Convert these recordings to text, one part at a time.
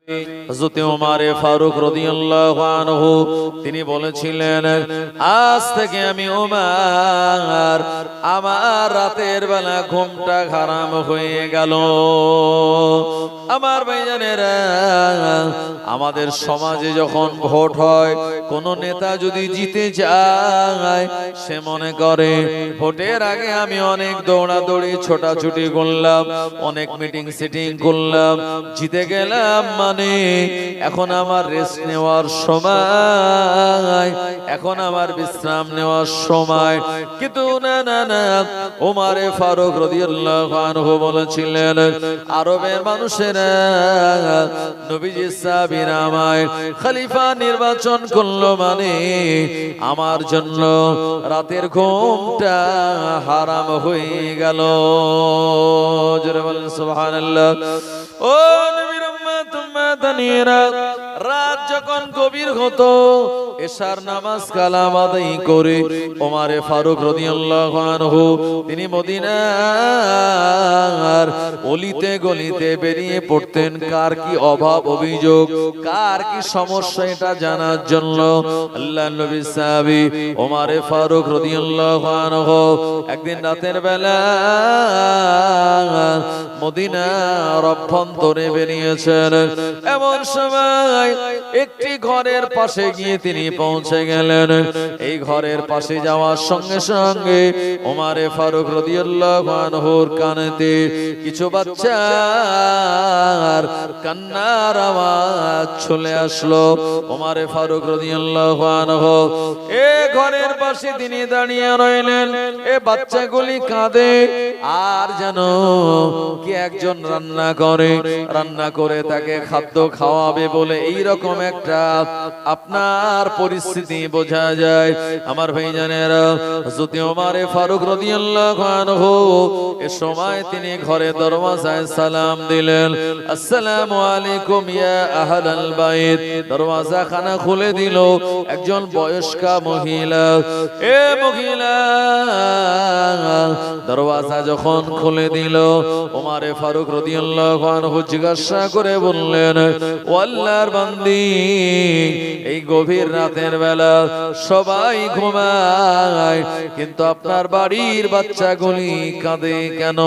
হযরত ওমর ফারুক রাদিয়াল্লাহু আনহু তিনি বলেছিলেন, আজ থেকে আমি ওমর আমার রাতের বেলা ঘুমটা হারাম হয়ে গেল। আমার ভাইজানেরা, আমাদের সমাজে যখন ভোট হয়, কোন নেতা যদি জিতে যায়, সে মনে করে ভোটের আগে আমি অনেক দৌড়াদৌড়ি ছোটাছুটি করলাম, অনেক মিটিং সিটিং করলাম, জিতে গেলাম, মানে এখন আমার রেস্ট নেওয়ার সময়, এখন আমার বিশ্রাম নেওয়ার সময়। কিন্তু না না না, ওমর ফারুক রাদিয়াল্লাহু আনহু বলেছিলেন, আরবের মানুষেরা নবীজি সাহাবীরা আমায় খলিফা নির্বাচন করলো, মানে আমার জন্য রাতের ঘুমটা হারাম হয়ে গেল। জোরে বলেন সুবহানাল্লাহ। ও নবীর উম্মত উম্মাতানিরা, রাত যখন গভীর হতো, এশার নামাজ কালাম আদায় করে ওমর ফারুক রাদিয়াল্লাহু আনহু তিনি মদিনার অলিতে গলিতে বেরিয়ে পড়তেন, কার কি অভাব অভিযোগ, কার কি সমস্যা, এটা জানার জন্য। আল্লাহর নবী সাহাবী ওমর ফারুক রাদিয়াল্লাহু আনহু একদিন রাতের বেলা মদিনার অভ্যন্তরে বেরিয়েছেন। এমন সময় একটি ঘরের পাশে গিয়ে তিনি পৌঁছে গেলেন। এই ঘরের পাশে যাওয়ার সঙ্গে সঙ্গে ওমর ফারুক রাদিয়াল্লাহু আনহুর কানেতে কিছু বাচ্চার কান্নার আওয়াজ চলে আসলো। ওমর ফারুক রাদিয়াল্লাহু আনহু এই ঘরের পাশে তিনি দাঁড়িয়ে রইলেন। এই বাচ্চাগুলি কাঁদে, আর যেন কি একজন রান্না করে তাকে খাদ্য খাওয়াবে বলে এইরকম একটা আপনার পরিস্থিতি বোঝা যায়। আমার ভাইজানেরা, হযরত ওমর ফারুক রাদিয়াল্লাহু আনহু এ সময় তিনি ঘরে দরওয়াজায় সালাম দিলেন, আসসালামু আলাইকুম ইয়া আহলাল বাইত। দরওয়াজা খানা খুলে দিল একজন বয়স্কা মহিলা। এ মহিলা দরওয়াজা যখন খুলে দিল, ওমর ফারুক রাদিয়াল্লাহু আনহু জিজ্ঞাসা করে বললেন, ও আল্লাহর বান্দি, এই গভীর রাতের বেলা সবাই ঘুমায়, কিন্তু আপনার বাড়ির বাচ্চাগুলি কাঁদে কেন?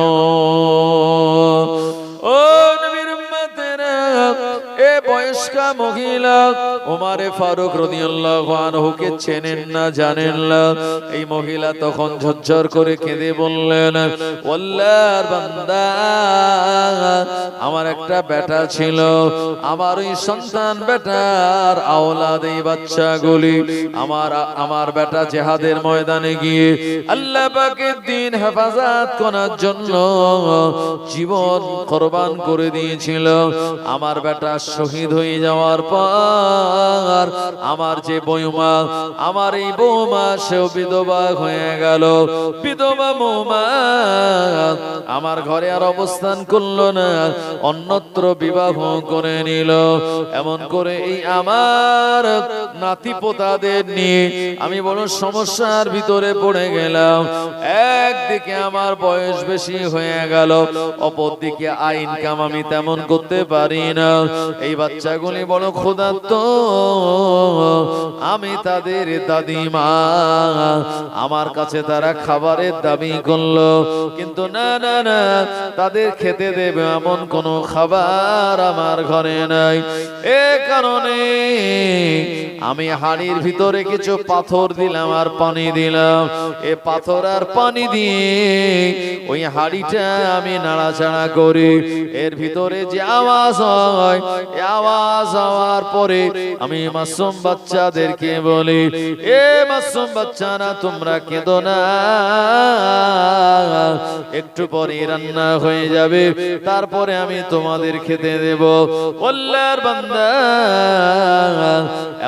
ও নবীর উম্মতেরা, এ বয়স্কা মহিলা ওমর ফারুক রাদিয়াল্লাহু আনহুকে চেনেন না, জানেন না। এই মহিলা তখন ঝরঝর করে কেঁদে বললেন, আল্লাহর বান্দা, আমার একটা বেটা ছিল, আমার ওই সন্তান বেটার আওলাদ এই বাচ্চাগুলি, আমার বেটা জিহাদের ময়দানে গিয়ে আল্লাহ পাকের দ্বীন হেফাজত করার জন্য জীবন কুরবান করে দিয়েছিল। আমার বেটা শহীদ হয়ে যাওয়ার পর আমার যে বৌমা, আমার এই বৌমা সেও বিধবা হয়ে গেল। বিধবা বৌমা আমার ঘরে আর অবস্থান করলো না, অন্যত্র বিবাহ করে নিল। এমন করে এই আমার নাতি পোতাদের নিয়ে আমি বড় সমস্যার ভিতরে পড়ে গেলাম। একদিকে আমার বয়স বেশি হয়ে গেল, অপরদিকে আয় ইনকাম আমি তেমন করতে পারি না। এই বাচ্চাগুলি বড় ক্ষুধার্ত, আমি তাদের দাদিমা, আমার কাছে তারা খাবারের দাবি করলো, কিন্তু না না না, তাদের খেতে দেবে এমন কোন খাবার আমার ঘরে নাই। এ কারণে আমি হাড়ির ভিতরে কিছু পাথর দিলাম আর পানি দিলাম। এ পাথর আর পানি দিয়ে ওই হাড়িটা আমি নাড়াচাড়া করি, এর ভিতরে যে আওয়াজ হয়, আওয়াজ হওয়ার পরে আমি মাসুম বাচ্চাদেরকে বলি, এ মাসুম বাচ্চারা তোমরা কেঁদো না, একটু পরে রান্না হয়ে যাবে, তারপরে আমি তোমাদের খেতে দেব। আল্লাহর বান্দা,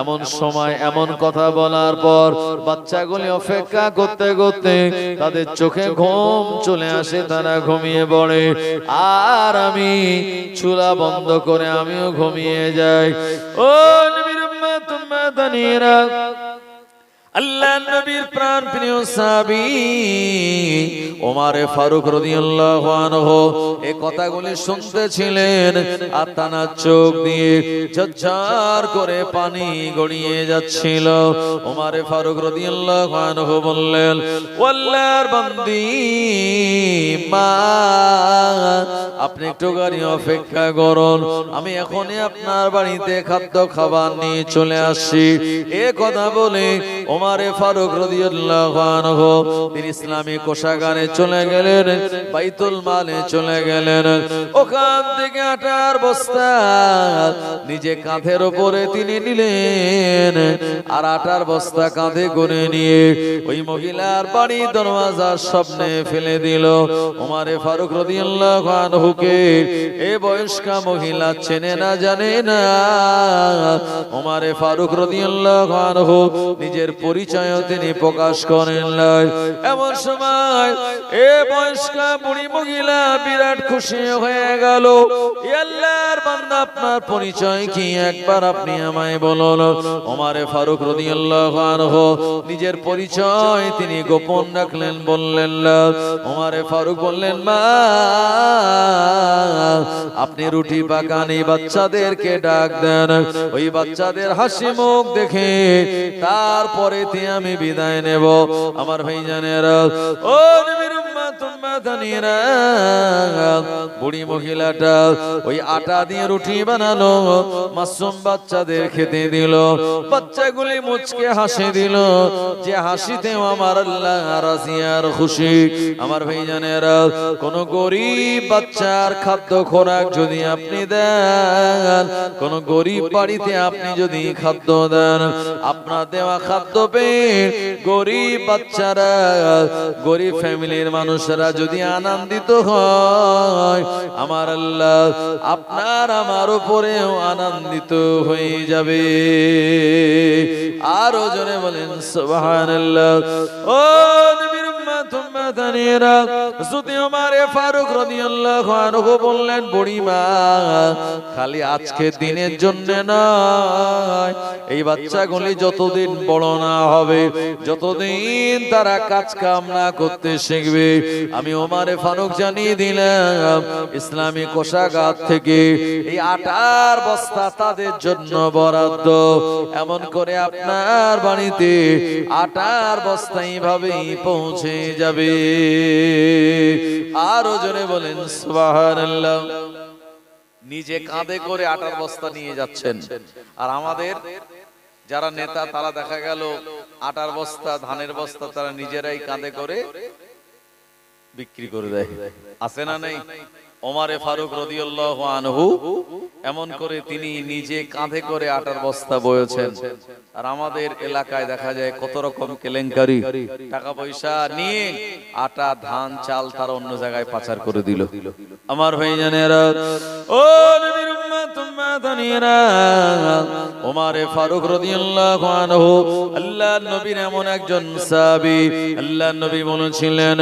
এমন সময় এমন কথা বলার পর বাচ্চাগুলি অপেক্ষা করতে করতে তাদের চোখে ঘুম চলে আসে, তারা ঘুমিয়ে পড়ে, আর আমি চুলা বন্ধ করে আমিও ঘুমিয়ে যাই। ও নবীর উম্মত উম্মাতানিরা, আল্লাহ নবীর প্রাণ প্রিয় সাহাবী ওমরে ফারুক রাদিয়াল্লাহু আনহু এই কথাগুলি শুনতেছিলেন আর তানার চোখ দিয়ে ঝরঝর করে পানি গড়িয়ে যাচ্ছিল। ওমরে ফারুক রাদিয়াল্লাহু আনহু বললেন, ও আল্লাহর বান্দি মা, আপনি একটু গাড়ি অপেক্ষা করুন, আমি এখনই আপনার বাড়িতে খাদ্য খাবার নিয়ে চলে আসছি। এ কথা বলে ওমরে ফারুক রাদিয়াল্লাহু আনহু তিনি ইসলামী কোষাগারে চলে গেলেন, বাইতুল মালে চলে গেলেন। ওখান থেকে আটার বস্তা নিজে কাঁধের উপরে তিনি নিলেন আর আটার বস্তা কাঁধে করে নিয়ে ওই মহিলার বাড়ি দরওয়াজার সামনে ফেলে দিল। ওমরে ফারুক রাদিয়াল্লাহু আনহুকে এই বয়স্কা মহিলা চেনে না জানে না। ওমরে ফারুক রাদিয়াল্লাহু আনহু নিজের পরিচয় তিনি প্রকাশ করেন না। এমন সময় এ বয়স্কা বুড়ি মহিলা বিরাট খুশি হয়ে গেল। আল্লাহর বান্দা, আপনার পরিচয় কি একবার আপনি আমায় বলুন। ওমরে ফারুক রাদিয়াল্লাহু আনহু নিজের পরিচয় তিনি গোপন রাখলেন, বললেন না। ওমরে ফারুক বললেন, মা, আপনি রুটি পাকানি বাচ্চাদেরকে ডাক দেন, ওই বাচ্চাদের হাসি মুখ দেখে তারপরে আমি বিদায় নেব। আমার ভাইজানেরা, ও নবীর উম্মত উম্মাতানিরা, বুড়ি মহিলাটা ওই আটা দিয়ে রুটি বানালো, মাসুম বাচ্চাদের খেতে দিল। বাচ্চাগুলি মুচকে হাসি দিল, যে হাসিতে আমার আল্লাহ রাজি আর খুশি। আমার ভাইজানেরা, কোন গরিব বাচ্চার খাদ্য খোরাক যদি আপনি দেন, কোন গরিব বাড়িতে আপনি যদি খাদ্য দেন, আপনার দেওয়া খাদ্য পেয়ে গরিব বাচ্চারা, গরিব ফ্যামিলির মানুষরা যদি আনন্দিত হয়, আমার আল্লাহ আপনার আমার উপরেও আনন্দিত হয়ে যাবে। আরো জোরে বলেন সুবহানাল্লাহ। ও নবীর উম্মত উম্মাতানিরা, যদি ওমরে ফারুক রাদিয়াল্লাহু আনহু বললেন, বুড়ি মা, খালি আজকে দিনের জন্য নয়, এই বাচ্চাগুলি যতদিন বড় না হবে, যতদিন তারা কাজ কাম না করতে শিখবে, আমি ওমরে ফারুক জানিয়ে দিলাম ইসলামী কোষাগার থেকে এই আটার বস্তা তাদের জন্য বরাদ্দ। এমন করে আপনার বাড়িতে আটার বস্তা এইভাবেই পৌঁছে যাবে। আরো জোরে বলেন সুবহানাল্লাহ। নিজে কাঁধে করে আটার বস্তা নিয়ে যাচ্ছেন। আর আমাদের যারা নেতা, তারা দেখা গেল আটার বস্তা, ধানের বস্তা তারা নিজেরাই কাঁধে করে বিক্রি করে দেয়। আছে না নেই? ওমরে ফারুক রাদিয়াল্লাহু আনহু এমন করে তিনি নিজে কাঁধে করে আটার বস্তা বয়েছেন। আর আমাদের এলাকায় দেখা যায় কত রকম কেলেঙ্কারি, টাকা পয়সা নিয়ে আটা, ধান, চাল তারা অন্য জায়গায় পাচার করে দিল। আমার ভাইজানেরা, ও নবীর উম্মত উম্মাতানিরা, ওমরে ফারুক রাদিয়াল্লাহু আনহু আল্লাহর নবীর এমন একজন সাহাবী, আল্লাহর নবী বলেছিলেন,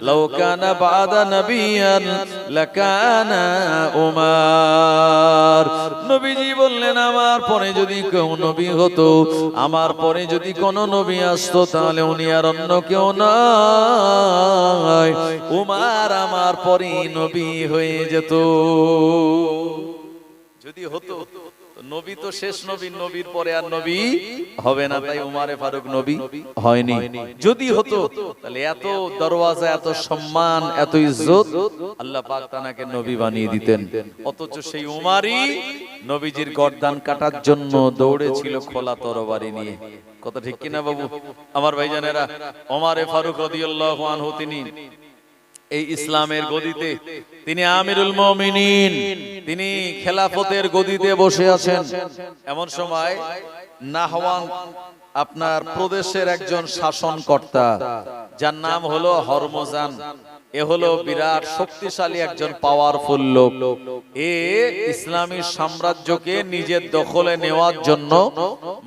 লাউ কানা বাদা নবিয়ান লাকানা উমর। নবীজি বললেন, আমার পরে যদি কেউ নবী হতো, আমার পরে যদি কোন নবী আসতো, তাহলে উনি আর অন্য কেউ নয়, উমর আমার পরে নবী হয়ে যেত। যদি হতো, নবী তো শেষ নবী, নবীর পরে আর নবী হবে না, তাই উমরে ফারুক নবী হয়নি। যদি হতো তাহলে এত দরওয়াজা, এত সম্মান, এত ইজ্জত আল্লাহ পাক তাকে নবী বানিয়ে দিতেন। অথচ সেই উমারই নবীজির গর্দান কাটার জন্য দৌড়েছিল খোলা তরবারি নিয়ে। কথা ঠিক কিনা বাবু? আমার ভাইজানেরা, ওমরে ফারুক রাদিয়াল্লাহু আনহু তিনি এই ইসলামের গদিতে, তিনি আমিরুল মুমিনিন, তিনি খেলাফতের গদিতে বসে আছেন। এমন সময় নাহওয়ান আপনার প্রদেশের একজন শাসনকর্তা, যার নাম হলো হরমজান, এ হলো বিরাট শক্তিশালী একজন পাওয়ারফুল লোক। এ ইসলামী সাম্রাজ্যকে নিজের দখলে নেওয়ার জন্য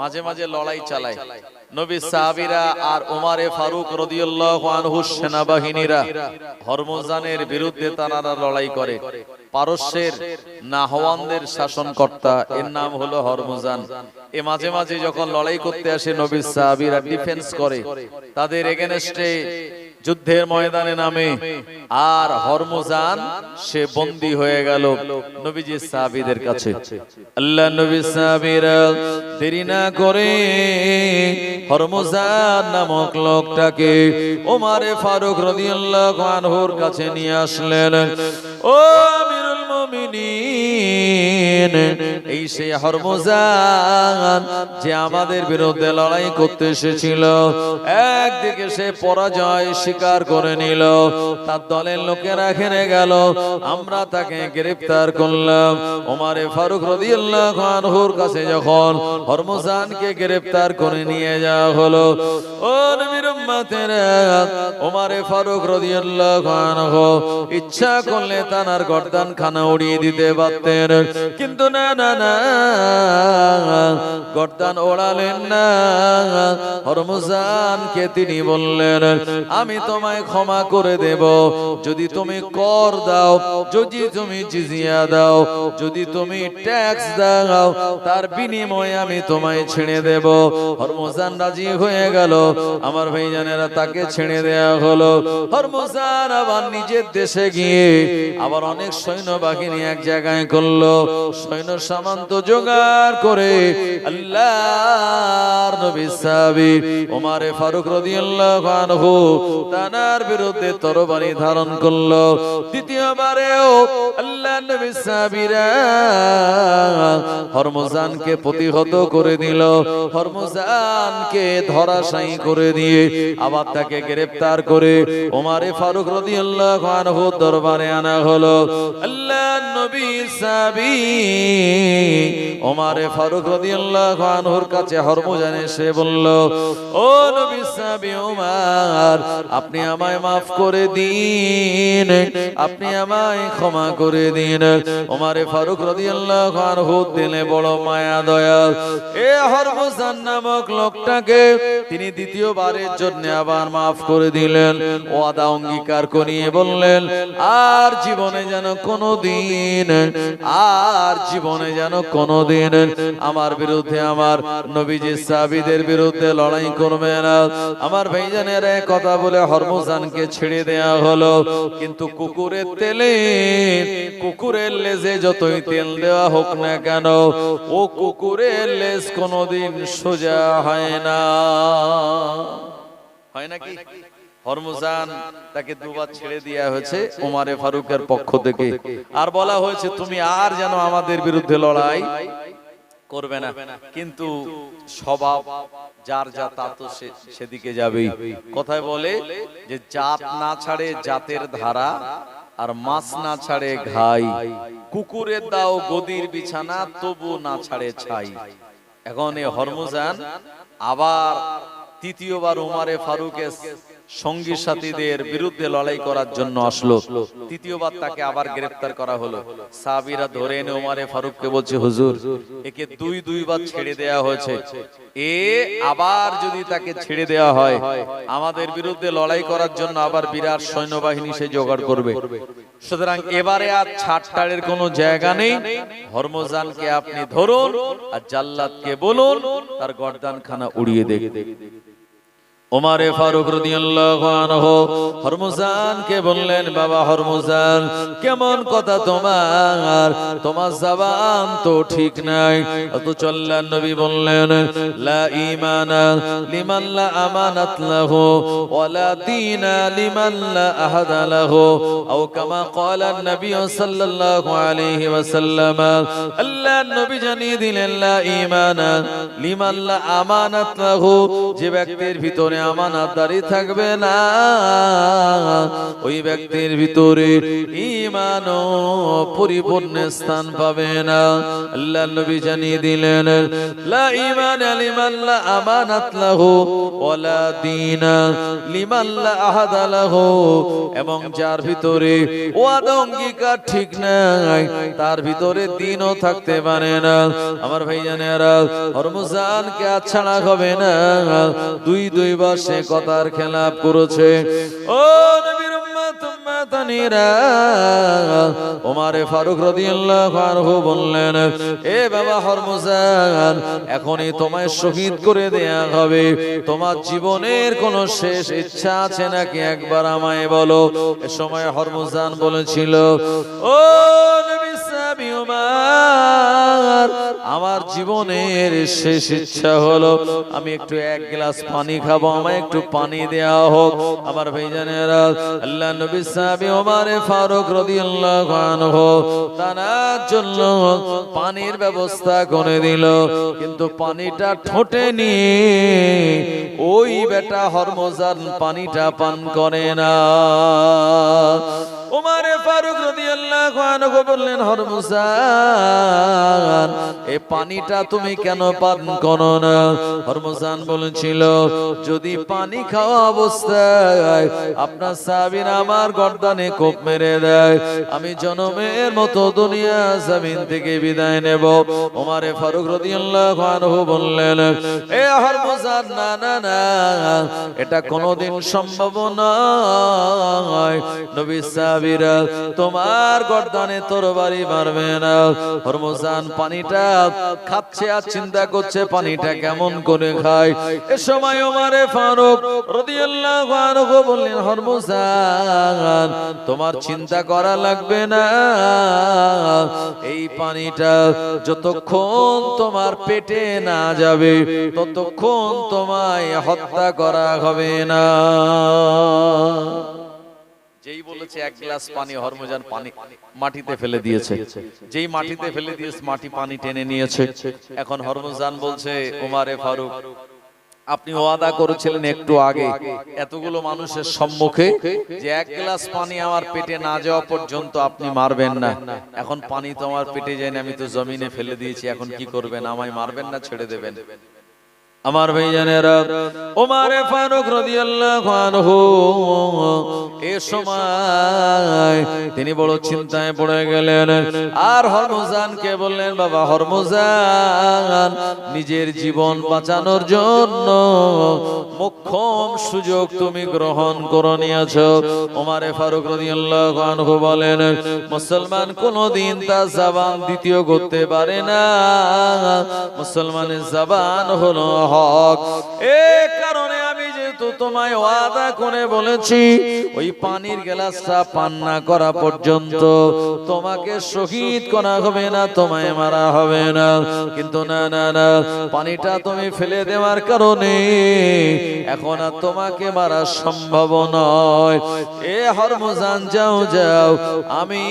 মাঝে মাঝে লড়াই চালায়। নবী সাহাবীরা আর ওমরে ফারুক রাদিয়াল্লাহু আনহু সেনাবাহিনীরা হরমজানের বিরুদ্ধে তারা লড়াই করে। পারস্যের নাহওয়ানদের শাসনকর্তা, এর নাম হলো হরমুজান। এ মাঝে মাঝে যখন লড়াই করতে আসে নবীর সাহাবীরা ডিফেন্স করে, তাদের এগেনস্টে যুদ্ধের ময়দানে নামে, আর হরমুজান সে বন্দী হয়ে গেল নবীজির সাহাবীদের কাছে। আল্লাহ নবী সাহাবীরা দেরি না করে হরমুজান নামক লোকটাকে ওমরে ফারুক রাদিয়াল্লাহু আনহুর কাছে নিয়ে আসলেন। ও আমিরুল মুমিনিন, এই সেই হরমুজান যে আমাদের বিরুদ্ধে লড়াই করতে এসেছিল, একদিকে সে পরাজয় স্বীকার করে নিল, তার দলের লোকেরা হেরে গেল, আমরা তাকে গ্রেফতার করলাম। ওমরে ফারুক রাদিয়াল্লাহু আনহুর কাছে যখন হরমুজানকে গ্রেফতার করে নিয়ে যাওয়া হলো, ও নবীর উম্মতেরা, ওমরে ফারুক রাদিয়াল্লাহু আনহু ইচ্ছা করলে তার গর্দান খানা উড়িয়ে দিতে পারতেন, কিন্তু না না না, গর্দান ওড়ালেন না। হরমুজানকে তিনি বললেন, আমি তোমায় ক্ষমা করে দেব যদি তুমি কর দাও, যদি তুমি জিজিয়া দাও, যদি তুমি ট্যাক্স দাও, তার বিনিময়ে আমি তোমায় ছেড়ে দেব। হরমুজান রাজি হয়ে গেল। আমার ভাইজানেরা, তাকে ছেড়ে দেয়া হলো। হরমুজান আবার নিজের দেশে গিয়ে আবার অনেক সৈন্যবাহিনী এক জায়গায় করলো, সৈন্য সামন্ত জোগাড় করে আল্লাহর নবী সাহাবী ওমরে ফারুক রাদিয়াল্লাহু আনহু তার বিরুদ্ধে তরবারি ধারণ করলো। দ্বিতীয়বারেও আল্লাহর নবী সাহাবীরা হরমুজানকে প্রতিহত করে দিল। হরমুজানকে ধরাশায়ী করে দিয়ে আবার তাকে গ্রেফতার করে ওমরে ফারুক রাদিয়াল্লাহু আনহু দরবারে আনা হলো। আল্লাহর নবী সাহাবী ওমরে ফারুক রাদিয়াল্লাহু আনহুর কাছে হরমুজান এসে বলল, ও নবী সাহাবী ওমর, আপনি আমায় মাফ করে দিন, আপনি আমায় ক্ষমা করে দিন। ওমরে ফারুক রাদিয়াল্লাহু আনহু দিলে বড় মায়া দয়া, এ হরমুজান নামক লোকটাকে তিনি দ্বিতীয়বারের জন্য আবার মাফ করে দিলেন। ওয়াদা অঙ্গীকার করিয়ে বললেন, আর জীবনে যেন কোনোদিন, আর জীবনে যেন কোনোদিন আমার বিরুদ্ধে, আমার নবীজির সাহাবীদের বিরুদ্ধে লড়াই করবে না। আমার ভাইজানেরা কথা বলে হরমুজানকে ছেড়ে দেয়া হলো। কিন্তু কুকুরের তেলে, কুকুরের লেজে যতই তেল দেওয়া হোক না কেন, ও কুকুরের লেজ কোনোদিন সোজা হয় না। হয় নাকি? হরমুজান তাকে দুবার ছেড়ে দেয়া হয়েছে ওমরে ফারুকের পক্ষ থেকে, আর বলা হয়েছে তুমি আর যেন আমাদের বিরুদ্ধে লড়াই করবে না। কিন্তু স্বভাব যার যা তা তো সেদিকে যাবেই। কথায় বলে যে জাত না ছাড়ে জাতের ধারা, আর মাছ না ছাড়ে ঘাই, কুকুরের দাও গদির বিছানা, তবু না ছাড়ে ছাই। এখন এই হরমুজান আবার তৃতীয়বার ওমরে ফারুকের সঙ্গী সাথীদের বিরুদ্ধে লড়াই করার জন্য আসলো। তৃতীয়বার তাকে আবার গ্রেফতার করা হলো। সাহাবীরা ধরে এনে ওমরে ফারুককে বলছে, হুজুর, একে দুইবার ছেড়ে দেয়া হয়েছে, এ আবার যদি তাকে ছেড়ে দেয়া হয়, আমাদের বিরুদ্ধে লড়াই করার জন্য আবার বিরাট সৈন্যবাহিনী সে জোগাড় করবে। সুতরাং এবারে আর ছাড়টাড়ের কোনো জায়গা নেই। হরমুজানকে আপনি ধরুন আর জাল্লাদকে বলুন তার গর্দানখানা উড়িয়ে দেখ। ওমরে ফারুক রাদিয়াল্লাহু আনহু হরমুজানকে বললেন, বাবা হরমুজান, কেমন কথা তোমার, তোমার জবান তো ঠিক নাই। অথচ আল্লাহর নবী বললেন, লা ঈমানা লিমান লা আমানাত লাহু ওয়া লা দীনা লিমান লা আহাদা লাহু, আও কামা ক্বালা নবী সাল্লাল্লাহু আলাইহি ওয়াসাল্লাম। আল্লাহর নবী জানিয়ে দিলেন, লা ঈমানা লিমান লা আমানাত লাহু, যে ব্যক্তির ভিতরে আমানতদারি থাকবে না, ওই ব্যক্তির ভিতরে ঈমান পরিপূর্ণ স্থান পাবে না। আল্লাহর নবী জানিয়ে দিলেন, লা ঈমান লিমান লা আমানাত লাহু ওয়া লা দীনা লিমান লা আহাদা লাহু, এবং যার ভিতরে ওয়াদা অঙ্গীকার ঠিক নাই, তার ভিতরে দ্বীনও থাকতে পারে না। আমার ভাইজানেরা, হরমুজানকে আর ছাড়া হবে না। দুইবার সে কথার খেলাপ করেছে। ও নবীর উম্মত উম্মাতানিরা ওমরে ফারুক রাদিয়াল্লাহু আনহু বললেন, এ বাবা হরমুজান, এখনই তোমায় শহীদ করে দেয়া হবে। তোমার জীবনের কোন শেষ ইচ্ছা আছে নাকি একবার আমায় বলো। এ সময় হরমুজান বলেছিল, ও নবী সাহাবী উমর, আমার জীবনের শেষ ইচ্ছা হলো আমি একটু এক গ্লাস পানি খাবো, আমায় একটু পানি দেয়া হোক। আমার ভাইজানেরা, আল্লাহ নবী সাহাবী ওমরে ফারুক রাদিয়াল্লাহু আনহু তার জন্য পানির ব্যবস্থা করে দিল, কিন্তু পানিটা ঠোঁটে নিয়ে ওই বেটা হরমুজান পানিটা পান করে না। ওমরে ফারুক রাদিয়াল্লাহু আনহু বললেন, হরমুজান, এই পানিটা তুমি কেন পান করো না? হরমুজান বলেছিল, যদি পানি খাওয়া অবস্থায় আপনার সাহাবীরা আমার গর্দানে কোপ মেরে দেয়, আমি জনমের মতো দুনিয়া জমিন থেকে বিদায় নেব। ওমরে ফারুক রাদিয়াল্লাহু আনহু বললেন, এ হরমুজান, না না না, এটা কোনোদিন সম্ভব নয়। নবী সাহাবীরা তোমার গর্দানে তরবারি মারবে না। হরমুজান পানিটা খাচ্ছে আর চিন্তা করছে পানিটা কেমন করে খায়। এ সময় ওমরে ফারুক রাদিয়াল্লাহু আনহু বললেন, হরমুজান, তোমার চিন্তা করা লাগবে না, এই পানিটা যতক্ষণ তোমার পেটে না যাবে ততক্ষণ তোমায় হত্যা করা হবে না। যেই বলেছে এক গ্লাস পানি, হরমুজান পানি মাটিতে ফেলে দিয়েছে। যেই মাটিতে ফেলে দিয়েছে, মাটি পানি টেনে নিয়েছে। এখন হরমুজান বলছে, ওমরে ফারুক, আপনি ওয়াদা করেছিলেন একটু আগে এতগুলো মানুষের সম্মুখে যে এক গ্লাস পানি আমার পেটে না যাওয়া পর্যন্ত আপনি মারবেন না। এখন পানি তো আমার পেটে যায়নি, আমি তো জমিনে ফেলে দিয়েছি, এখন কি করবেন? আমায় মারবেন না ছেড়ে দেবেন? আমার ভাইজানেরা, ওমরে ফারুক রাদিয়াল্লাহু আনহু এই সময় তিনি বড় চিন্তায় পড়ে গেলেন। আর হরমুজানকে বললেন, বাবা হরমুজান, নিজের জীবন বাঁচানোর জন্য মোক্ষম সুযোগ তুমি গ্রহণ করে নিয়েছো। ওমরে ফারুক রাদিয়াল্লাহু আনহু বলেন, মুসলমান কোনদিন তার জবান দ্বিতীয় করতে পারে না। মুসলমানের জবান হলো হক। এই কারণে আমি যেহেতু তোমায় ওয়াদা করে বলেছি, ওই পানির গ্লাসটা পান না করা পর্যন্ত তোমাকে শহীদ করা হবে না, তোমায় মারা হবে না। কিন্তু না না না, পানিটা তুমি ফেলে দেওয়ার কারণে এখন আর তোমাকে মারা সম্ভব নয়। এ হরমুজান, যাও যাও, আমি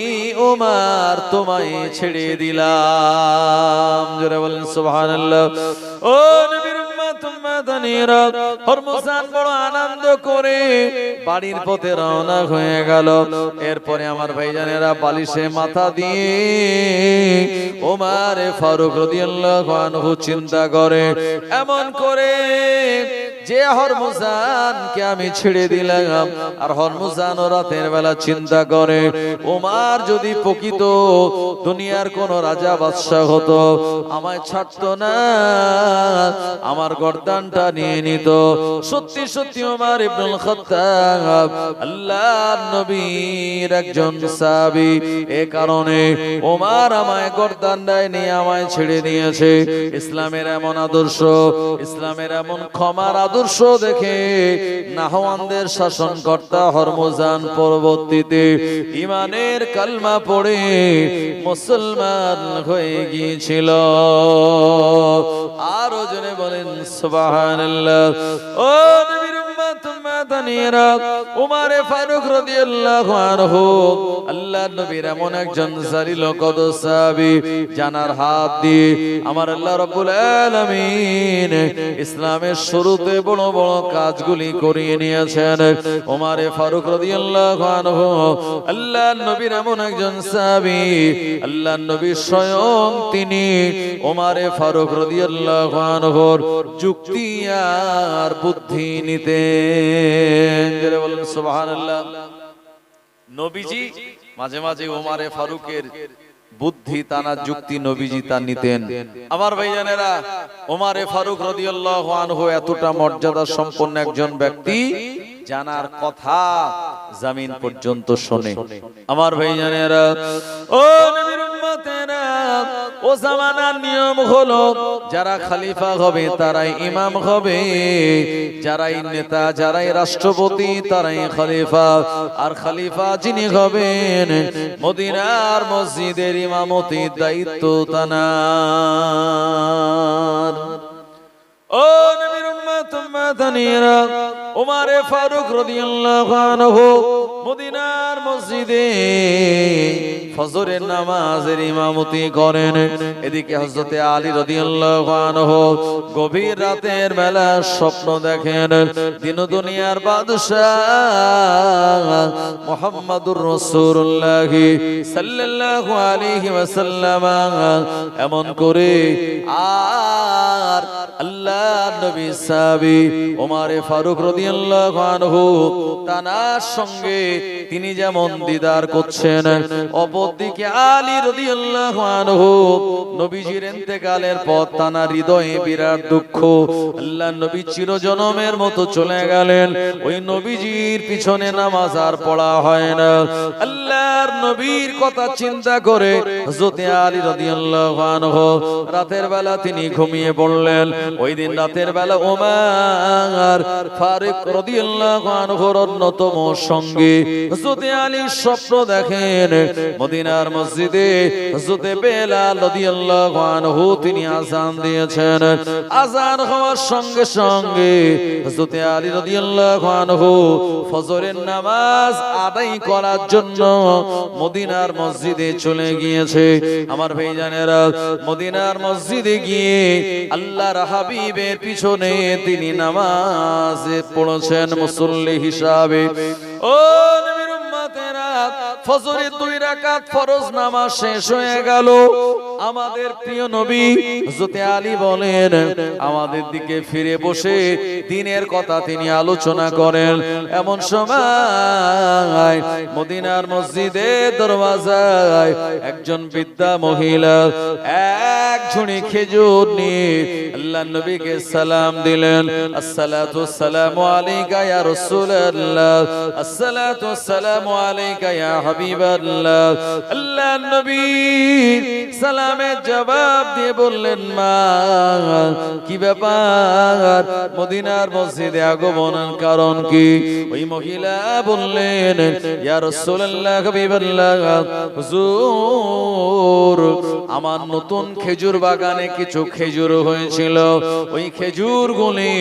ওমর তোমায় ছেড়ে দিলাম। জোরে বলেন সুবহানাল্লাহ। ও নবীর উম্মাতানিরা, হরমুজান বড় আনন্দ করে বাড়ির পথে রওনা হয়ে গেল। এরপরে আমার ভাইজানেরা বালিশে মাথা দিয়ে ওমরে ফারুক রাদিয়াল্লাহু আনহু চিন্তা করে, এমন করে যে হরমুজানকে আমি ছেড়ে দিলাম, আর হরমুজান রাতের বেলা চিন্তা করে, ওমর যদি প্রকৃত দুনিয়ার কোন রাজা বাদশা হতো, আমায় ছাড়তো না, আমার গর্দানটা নিয়ে নিত। সত্যি সত্যি ওমর ইবনুল খাত্তাব আল্লাহর নবীর একজন সাহাবী, এ কারণে ওমর আমায় গর্দান দেয়নি, আমায় ছেড়ে দিয়েছে। ইসলামের এমন আদর্শ, ইসলামের এমন ক্ষমার আদর্শ দেখে নাহওয়ানদের শাসনকর্তা হরমুজান পরবর্তীতে ঈমানের কালমা পড়ে মুসলমান হয়ে গিয়েছিল। আরো জনে বলেন সুবহানাল্লাহ। ও নবীর উম্মাতানিরা, ওমরে ফারুক রাদিয়াল্লাহু আনহু আল্লাহর নবীর এমন একজন জালিল কদর সাহাবী, জানার হাত দিয়ে আমার আল্লাহ রাব্বুল আলামিন ইসলামের শুরুতে বড় বড় কাজগুলি করিয়ে নিয়েছেন। ওমরে ফারুক রাদিয়াল্লাহু আনহু আল্লাহর নবীর এমন একজন সাহাবী, আল্লাহর নবী স্বয়ং তিনি ওমরে ফারুক রাদিয়াল্লাহু আনহুর যুক্তি আর বুদ্ধি নিতেন। যারা বলেন সুবহানাল্লাহ। নবীজি মাঝে মাঝে ওমরে ফারুকের বুদ্ধি তানা যুক্তি নবীজি তা নিতেন। আমার ভাইজানেরা, ওমরে ফারুক রাদিয়াল্লাহু আনহু এতটা মর্যাদা সম্পন্ন একজন ব্যক্তি, জানার কথা জমিন পর্যন্ত শোনে। আমার ভাইজানেরা, ও নবীর উম্মতেরা, ও জামানার নিয়ম হলো যারা খলিফা হবে তারাই ইমাম হবে, যারাই নেতা, যারাই রাষ্ট্রপতি তারাই খলিফা। আর খলিফা যিনি হবেন মদিনার মসজিদের ইমামতির দায়িত্ব তানার। ও নবীর উম্মত উম্মতানিরা, ওমরে ফারুক রাদিয়াল্লাহু আনহু মদিনার মসজিদে ফজরের নামাজের ইমামতি করেন। এদিকে হযরতে আলী রাদিয়াল্লাহু আনহু গভীর রাতের বেলা স্বপ্ন দেখেন দিন দুনিয়ার বাদশাহ মুহাম্মদুর রাসূলুল্লাহ সাল্লাল্লাহু আলাইহি ওয়াসাল্লাম এমন করে আর আল্লাহর নবী সাহাবী ওমরে ফারুক রাদিয়াল্লাহু আনহু তানার সঙ্গে তিনি যেমন দিদার করছেন, অপরদিকে আলী রাদিয়াল্লাহু আনহু নবীজির ইন্তেকালের পর তানার হৃদয়ে বিরাট দুঃখ। আল্লাহর নবী চিরজনমের মতো চলে গেলেন, ওই নবীজির পিছনে নামাজ আর পড়া হয় না। আল্লাহর নবীর কথা চিন্তা করে হযরত আলী রাদিয়াল্লাহু আনহু রাতের বেলা তিনি ঘুমিয়ে পড়লেন। ওই দিন রাতের বেলা ওমর ফারুক রাদিয়াল্লাহু আনহুর অন্যতম সঙ্গী হযরত আলী স্বপ্ন দেখেন মদিনার মসজিদে হযরত বেলাল রাদিয়াল্লাহু আনহু তিনি আযান দিয়েছেন। আযান হওয়ার সঙ্গে সঙ্গে হযরত আলী রাদিয়াল্লাহু আনহু ফজরের নামাজ আদায় করার জন্য মদিনার মসজিদে চলে গিয়েছে। আমার ভাইজানেরা, মদিনার মসজিদে গিয়ে আল্লাহর হাবিবের পিছনে তিনি নামাজে পড়েছেন মুসল্লি হিসাবে। ও নবীর উম্মতেরা, ফজরের 2 রাকাত ফরজ নামাজ শেষ হয়ে গেল। আমাদের প্রিয় নবী হযরত আলী বলেন, আমাদের দিকে ফিরে বসে দ্বীনের কথা তিনি আলোচনা করেন। এমন সময় মদিনার মসজিদের দরওয়াজায় একজন বৃদ্ধা মহিলা এক ঝুড়ি খেজুর নিয়ে আল্লাহর নবীকে সালাম দিলেন। আসসালাতু ওয়াসসালামু আলাইকা ইয়া রাসূলুল্লাহ, আসসালাতু ওয়াসসালামু আলাইকা ইয়া হাবিবাল্লাহ। আল্লাহর নবী সালামের জবাব দিয়ে বললেন, মা কি ব্যাপার, মদিনার মসজিদে আগমনের কারণ কি? ওই মহিলা বললেন, ইয়া রাসূলুল্লাহ, হাবিবাল্লাহ, হুজুর আমার নতুন খেজুর বাগানে কিছু খেজুর হয়েছিল, ওই খেজুরগুলি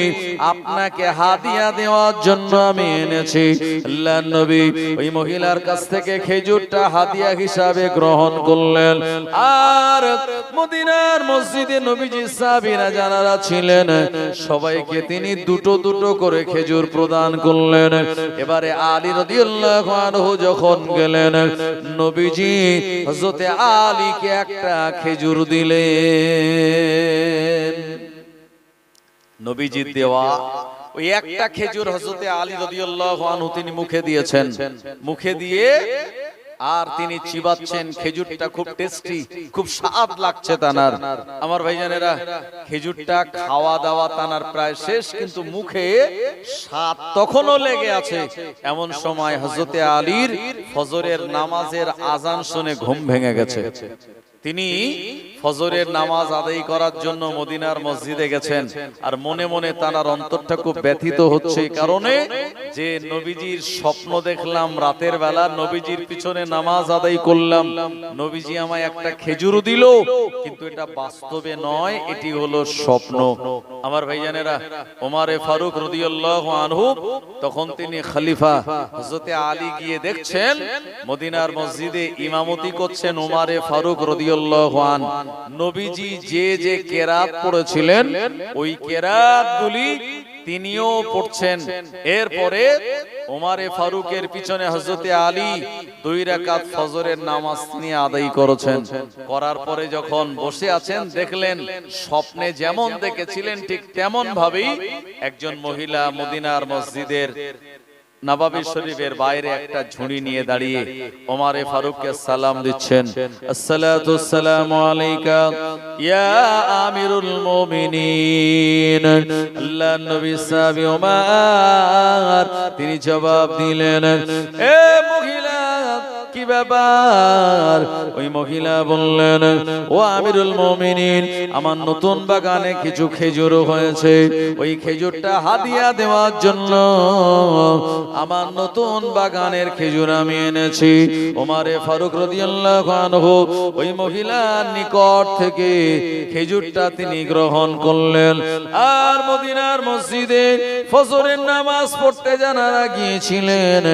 আপনাকে হাদিয়া দেওয়ার জন্য আমি এনেছি। আল্লাহর নবী ওই মহিলার কাছ থেকে খেজুরটা হাদিয়া হিসাবে গ্রহণ করলেন। আর মদিনার মসজিদে নবীজি সাহাবীরা যারা ছিলেন সবাইকে তিনি দুটো দুটো করে খেজুর প্রদান করলেন। এবারে আলী রাদিয়াল্লাহু আনহু যখন গেলেন, নবীজি হযরত আলীকে একটা খেজুর দিলেন। নবীজি দেওয়া ওই একটা খেজুর হযরত আলী রাদিয়াল্লাহু আনহু তিনি মুখে দিয়েছেন। মুখে দিয়ে আর তিনি চিবাচ্ছেন। খেজুরটা খুব টেস্টি, খুব স্বাদ লাগছে তানার। আমার ভাইজানেরা, খেজুরটা খাওয়া দাওয়া তানার প্রায় শেষ, কিন্তু মুখে স্বাদ তখনও লেগে আছে। এমন সময় হযরত আলীর ফজরের নামাজের আজান শুনে ঘুম ভেঙে গেছে। তিনি ফজরের নামাজ আদায় করার জন্য মদিনার মসজিদে গেছেন। আর মনে মনে তার অন্তরটা খুব ব্যথিত হচ্ছে, কারণে যে নবীজির স্বপ্ন দেখলাম রাতের বেলা, নবীজির পিছনে নামাজ আদায় করলাম, নবীজি আমায় একটা খেজুর দিল, কিন্তু এটা বাস্তবে নয়, এটি হলো স্বপ্ন। আমার ভাইজানেরা, ওমরে ফারুক রাদিয়াল্লাহু আনহু তখন তিনি খলিফা, হযরত আলী গিয়ে দেখছেন মদিনার মসজিদে ইমামতি করছেন ওমরে ফারুক রাদিয়াল্লাহু আনহু। নবীজি যে যে কেরাত পড়েছিলেন ওই কেরাতগুলি তিনিও পড়ছেন। এরপরে ওমরে ফারুকের পিছনে হযরত আলী 2 রাকাত ফজরের নামাজ নিয়ে আদায় করেছেন। করার পরে যখন বসে আছেন, দেখলেন স্বপ্নে যেমন দেখেছিলেন ঠিক তেমন ভাবেই একজন মহিলা মদিনার মসজিদের নবাবী শরীফের বাইরে একটা ঝুড়ি নিয়ে দাঁড়িয়ে ওমর ফারুককে সালাম দিচ্ছেন। আসসালাতু আসসালামু আলাইকা ইয়া আমিরুল মুমিনিন। আল্লাহর নবী সাহাবী ওমর তিনি জবাব দিলেন, এ মহিলা কি ব্যাপার? ওই মহিলা বললেন, ও আমিরুল মুমিনিন, আমার নতুন বাগানে কিছু খেজুর হয়েছে, ওই খেজুরটা হাদিয়া দেওয়ার জন্য আমার নতুন বাগানের খেজুর আমি এনেছি। ওমরে ফারুক রাদিয়াল্লাহু আনহু ওই মহিলার নিকট থেকে খেজুরটা তিনি গ্রহণ করলেন, আর মদিনার মসজিদে ফজরের নামাজ পড়তে জানারা গিয়েছিলেন,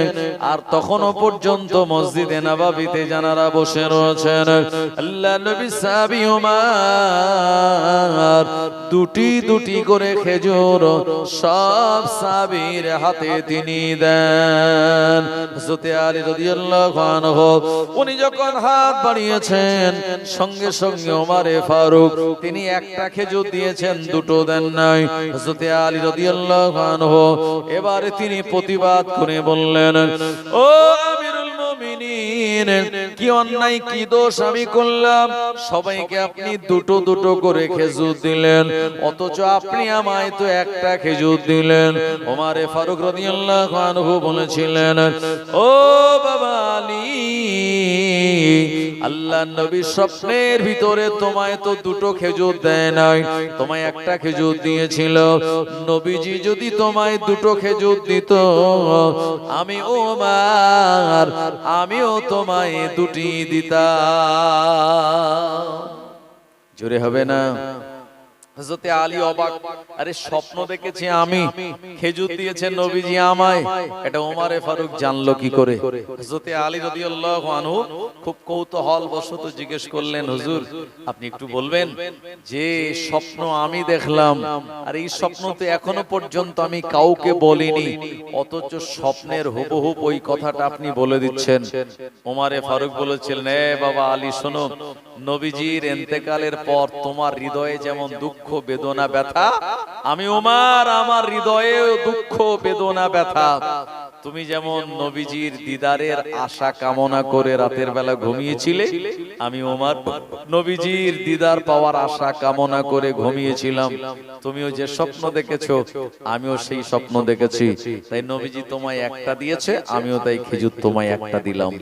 আর তখনও পর্যন্ত মসজিদে নববীতে জানারা বসে রয়েছেন। আল্লাহ নবী সাহাবী ওমর দুটি দুটি করে খেজুর সব সাহাবীর হাতে তিনি দেন। হযরত আলী রাদিয়াল্লাহু আনহু উনি যখন হাত বাড়িয়েছেন, সঙ্গে সঙ্গে ওমরে ফারুক তিনি একটা খেজুর দিয়েছেন, দুটো দেন নাই। হযরত আলী রাদিয়াল্লাহু আনহু এবারে তিনি প্রতিবাদ করে বললেন, ও আমিরুল মুমিনিন, কি অন্যায় কি দোষ আমি করলাম? সবাইকে আপনি দুটো দুটো করে খেজুর দিলেন, অথচ আপনি আমায় তো একটা খেজুর দিলেন। ওমরে ফারুক রাদিয়াল্লাহু আনহু বলেছিলেন, ও বাবা আলী, আল্লাহর নবী স্বপ্নের ভিতরে তোমায় তো দুটো খেজুর দেয় নাই, তোমায় একটা খেজুর দিয়েছিল। নবীজি যদি তোমায় দুটো খেজুর দিত, আমি ওমর আমিও তোমায় দুটি দিতাম। জোরে হবে না? হযরত আলী অবাক, আরে স্বপ্ন দেখেছি আমি, খেজুর দিয়েছেন নবীজি আমায়, এটা ওমরে ফারুক জানলো কি করে? হযরত আলী রাদিয়াল্লাহু আনহু খুব কৌতূহল বশত জিজ্ঞেস করলেন, হুজুর আপনি একটু বলবেন যে স্বপ্ন আমি দেখলাম, আর এই স্বপ্ন তো এখনো পর্যন্ত আমি কাউকে বলিনি, অথচ স্বপ্নের হুবহু ওই কথাটা আপনি বলে দিচ্ছেন। ওমরে ফারুক বলেছিলেন, এ বাবা আলী শোনো, নবীজির ইন্তেকালের পর তোমার হৃদয়ে যেমন দুঃখ বেদনা ব্যথা, আমি ওমর আমার হৃদয়ে দুঃখ বেদনা ব্যথা। তুমি যেমন নবীজির দিদারের আশা কামনা করে রাতের বেলা ঘুমিয়েছিলে, আমি ওমর নবীজির দিদার পাওয়ার আশা কামনা করে ঘুমিয়েছিলাম। তুমিও যে স্বপ্ন দেখেছো আমিও সেই স্বপ্ন দেখেছি, তাই নবীজি তোমায় একটা দিয়েছে, আমিও তাই খেজুর তোমায় একটা দিলাম।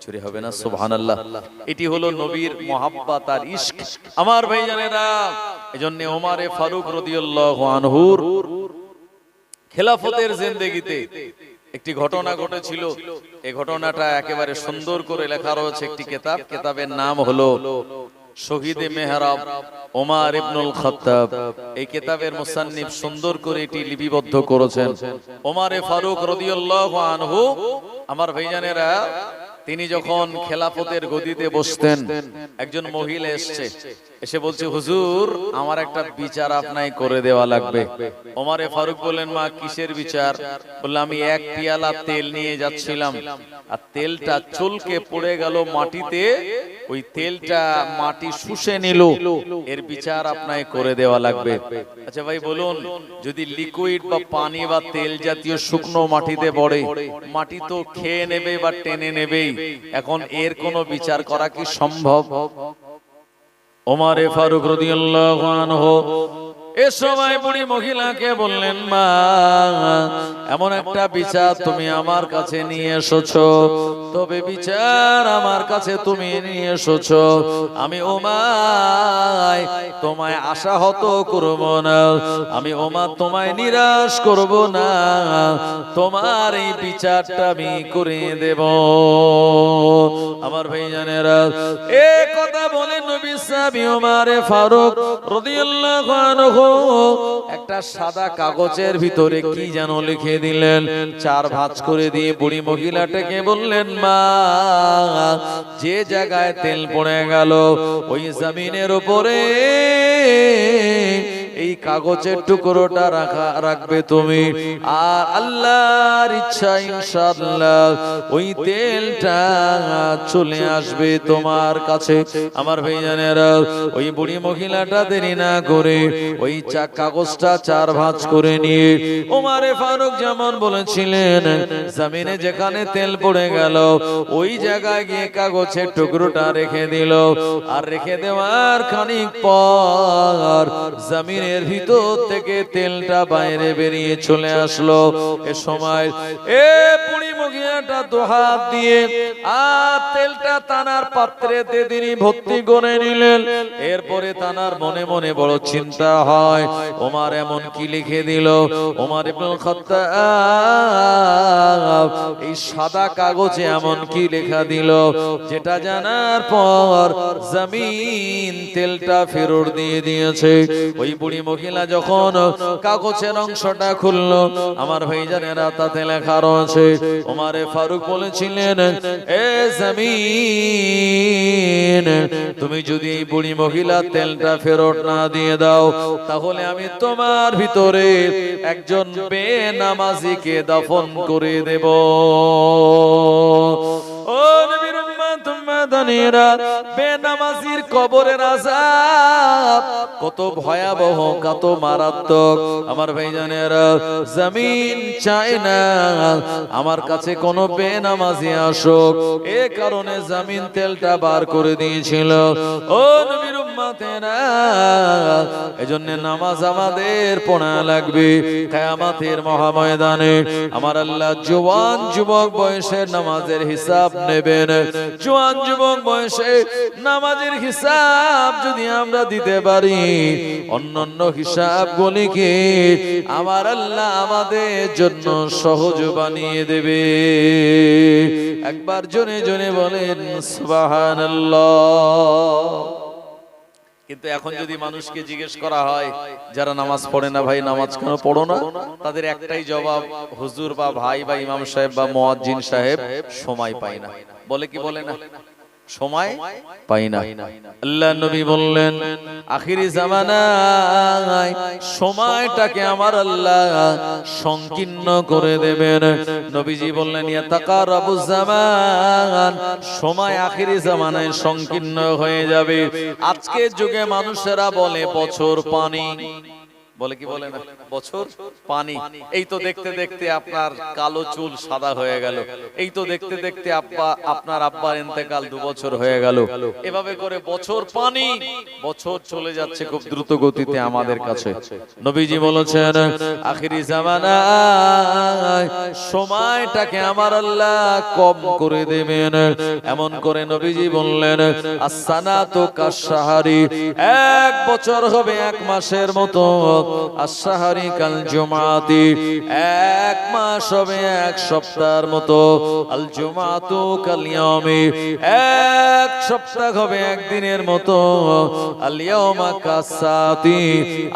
চুরি হবে না? সুবহানাল্লাহ। এটি হলো নবীর মহাব্বত আর ইশক। আমার ভাইজানেরা, এজন্য ওমরে ফারুক রাদিয়াল্লাহু আনহুর খেলাফতের জিন্দেগিতে একটি ঘটনা ঘটেছিল। এই ঘটনাটা একেবারে সুন্দর করে লেখা রয়েছে একটি কিতাব, কিতাবের নাম হলো শহীদে মেহরাব ওমর ইবনুল খাত্তাব। এই কিতাবের মুসান্নিফ সুন্দর করে এটি লিপিবদ্ধ করেছেন। ওমরে ফারুক রাদিয়াল্লাহু আনহু, আমার ভাইজানেরা, তিনি যখন খেলাফতের গদিতে বসতেন, একজন মহিলা এসে বলছে, হুজুর আমার একটা বিচার আপনাকে করে দেওয়া লাগবে। ওমরে ফারুক বললেন, মা কিসের বিচার? বলল, আমি এক পিয়ালা তেল নিয়ে যাচ্ছিলাম, আর তেলটা চুলকে পড়ে গেল মাটিতে, ওই তেলটা মাটি শুষে নিল, এর বিচার আপনাকে করে দেওয়া লাগবে। আচ্ছা ভাই বলুন, যদি লিকুইড বা পানি বা তেল জাতীয় শুকনো মাটিতে পড়ে, মাটি তো খেয়ে নেবে বা টেনে নেবেই, এখন এর কোনো বিচার করা কি সম্ভব? ওমরে ফারুক রাদিয়াল্লাহু আনহু এ সময় বুড়ি মহিলাকে বললেন, মা এমন একটা বিচার তুমি আমার কাছে নিয়ে এসেছো, তবে বিচার আমার কাছে তুমি নিয়ে এসেছো, আমি ওমর তোমায় আশাহত করব না, আমি ওমর তোমায় নিরাশ করব না, তোমার এই বিচারটা আমি করে দেব। আমার ভাইজানেরা, এই কথা বলে নবী সাহাবী ওমরে ফারুক রাদিয়াল্লাহু আনহু একটা সাদা কাগজের ভিতরে কি যেন লিখে দিলেন, চার ভাঁজ করে দিয়ে বুড়ি মহিলাটাকে বললেন, মা যে জায়গায় তেল পড়ে গেল ওই জমিনের উপরে এই কাগজের টুকরোটা রাখবে তুমি, আর আল্লাহর ইচ্ছা ইনশাআল্লাহ ওই তেলটা চলে আসবে তোমার কাছে। আমার ভাইজানেরা, ওই বুড়ি মহিলাটা দেরি না করে ওই কাগজটা 4 ভাঁজ করে নিয়ে ওমরে ফারুক যেমন বলেছিলেন, জমিনে যেখানে তেল পড়ে গেল ওই জায়গায় গিয়ে কাগজের টুকরোটা রেখে দিল। আর রেখে দেওয়ার খানিক পর জমিনের ভিতর থেকে তেলটা বাইরে বেরিয়ে চলে আসলো। এ সময় এ বুড়ি মহিলাটা 2 হাত দিয়ে আর তেলটা তানার পাত্রেতে তিনি ভর্তি করে নিলেন। এরপরে তানার মনে মনে বড় চিন্তা হয়, ওমর এমন কি লিখে দিল। ওমর ইবনুল খাত্তাব এই সাদা কাগজে এমন কি লেখা দিল, যেটা জানার পর জমিন তেলটা ফেরত দিয়ে দিয়েছে। ওই বুড়ি মহিলা যখন কাগজের অংশটা খুললো, আমার ভাইজানেরা তাতে লেখা রয়েছে, ওমরে ফারুক বলেছিলেন, এ জমিন, তুমি যদি এই বুড়ি মহিলা তেলটা ফেরত না দিয়ে দাও, তাহলে আমি তোমার ভিতরে একজন বেনামাজিকে দাফন করে দেব। ও নবীর উম্মত উম্মাদানিরা, বেনামাজির কবরের আযাব কত ভয়াবহ, কত মারাত্মক। আমার ভাইজানেরা, জমিন চায় না আমার কাছে কোনো বেনামাজি আসুক, এ কারণে জমিন তেলটা বার করে দিয়েছিল। ও নবীর উম্মতেরা, এজন্য নামাজ আমাদের পড়া লাগবে। কিয়ামতের মহাময়দানে আমার আল্লাহ জওয়ান যুবক বয়সের নামাজের হিসাব নেবেন। জওয়ান যুবক বয়সে নামাজের হিসাব যদি আমরা দিতে পারি, অন্যান্য হিসাবগুলিকে আমার আল্লাহ আমাদের জন্য সহজ বানিয়ে দেবে। একবার জোরে জোরে বলেন সুবহানাল্লাহ। কিন্তু এখন যদি মানুষকে জিজ্ঞেস করা হয়, যারা নামাজ পড়ে না, ভাই নামাজ কেন পড়ো না, তাদের একটাই জবাব, হুজুর বা ভাই বা ইমাম সাহেব বা মুয়াজ্জিন সাহেব সময় পায় না। বলে কি বলে না? সময় পাই না। আল্লাহ নবী বললেন, আখিরি জামানায় সময়টাকে আমার আল্লাহ সংকীর্ণ করে দেবেন। নবীজি বললেন, ইয়াতাকারাবুজ জামান, সময় আখিরি জামানায় সংকীর্ণ হয়ে যাবে। আজকের যুগে মানুষেরা বলে বছর পানি, বলে কি বলে না, বছর পানি। এই তো দেখতে দেখতে আপনার কালো চুল সাদা হয়ে গেল, এই তো দেখতে দেখতে আপনার আব্বার ইন্তেকাল 2 বছর হয়ে গেল। এভাবে করে বছর পানি, বছর চলে যাচ্ছে খুব দ্রুত গতিতে আমাদের কাছে। নবীজি বলেছেন, আখিরি জামানায় সময়টাকে আমার আল্লাহ কম করে দেবেন। এমন করে নবীজি বললেন, as-sanatu kash-shahri, 1 বছর হবে 1 মাসের মতো। আশ-শাহরি কাল জুমাতি, 1 মাস হবে 1 সপ্তাহের মতো। আল জুমাতু কাল ইয়ামি, 1 সপ্তাহ হবে 1 দিনের মতো। আল ইয়ামা কাসাতি,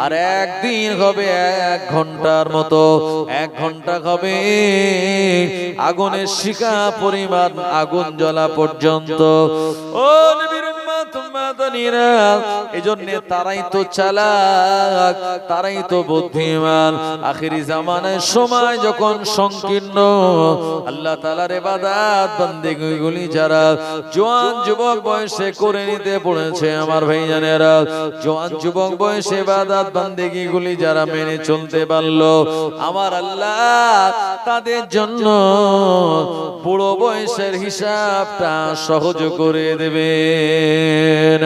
আর 1 দিন হবে 1 ঘন্টার মতো। 1 ঘন্টা হবে আগুনের শিখা পরিমাণ আগুন জ্বলা পর্যন্ত। ও নবীর উম্মত উম্মাদানিরা, এজন্য তারাই তো চালাক, তারাই তো বুদ্ধিমান। আখিরি জামানায় সময় যখন সংকীর্ণ, আল্লাহ তাআলার ইবাদত বান্দেগিগুলি যারা জওয়ান যুবক বয়সে করে নিতে পড়েছে, আমার ভাইজানেরা, জওয়ান যুবক বয়সে ইবাদত বান্দেগিগুলি যারা মেনে চলতে পারলো, আমার আল্লাহ তাদের জন্য বুড়ো বয়সের হিসাবটা সহজ করে দেবেন।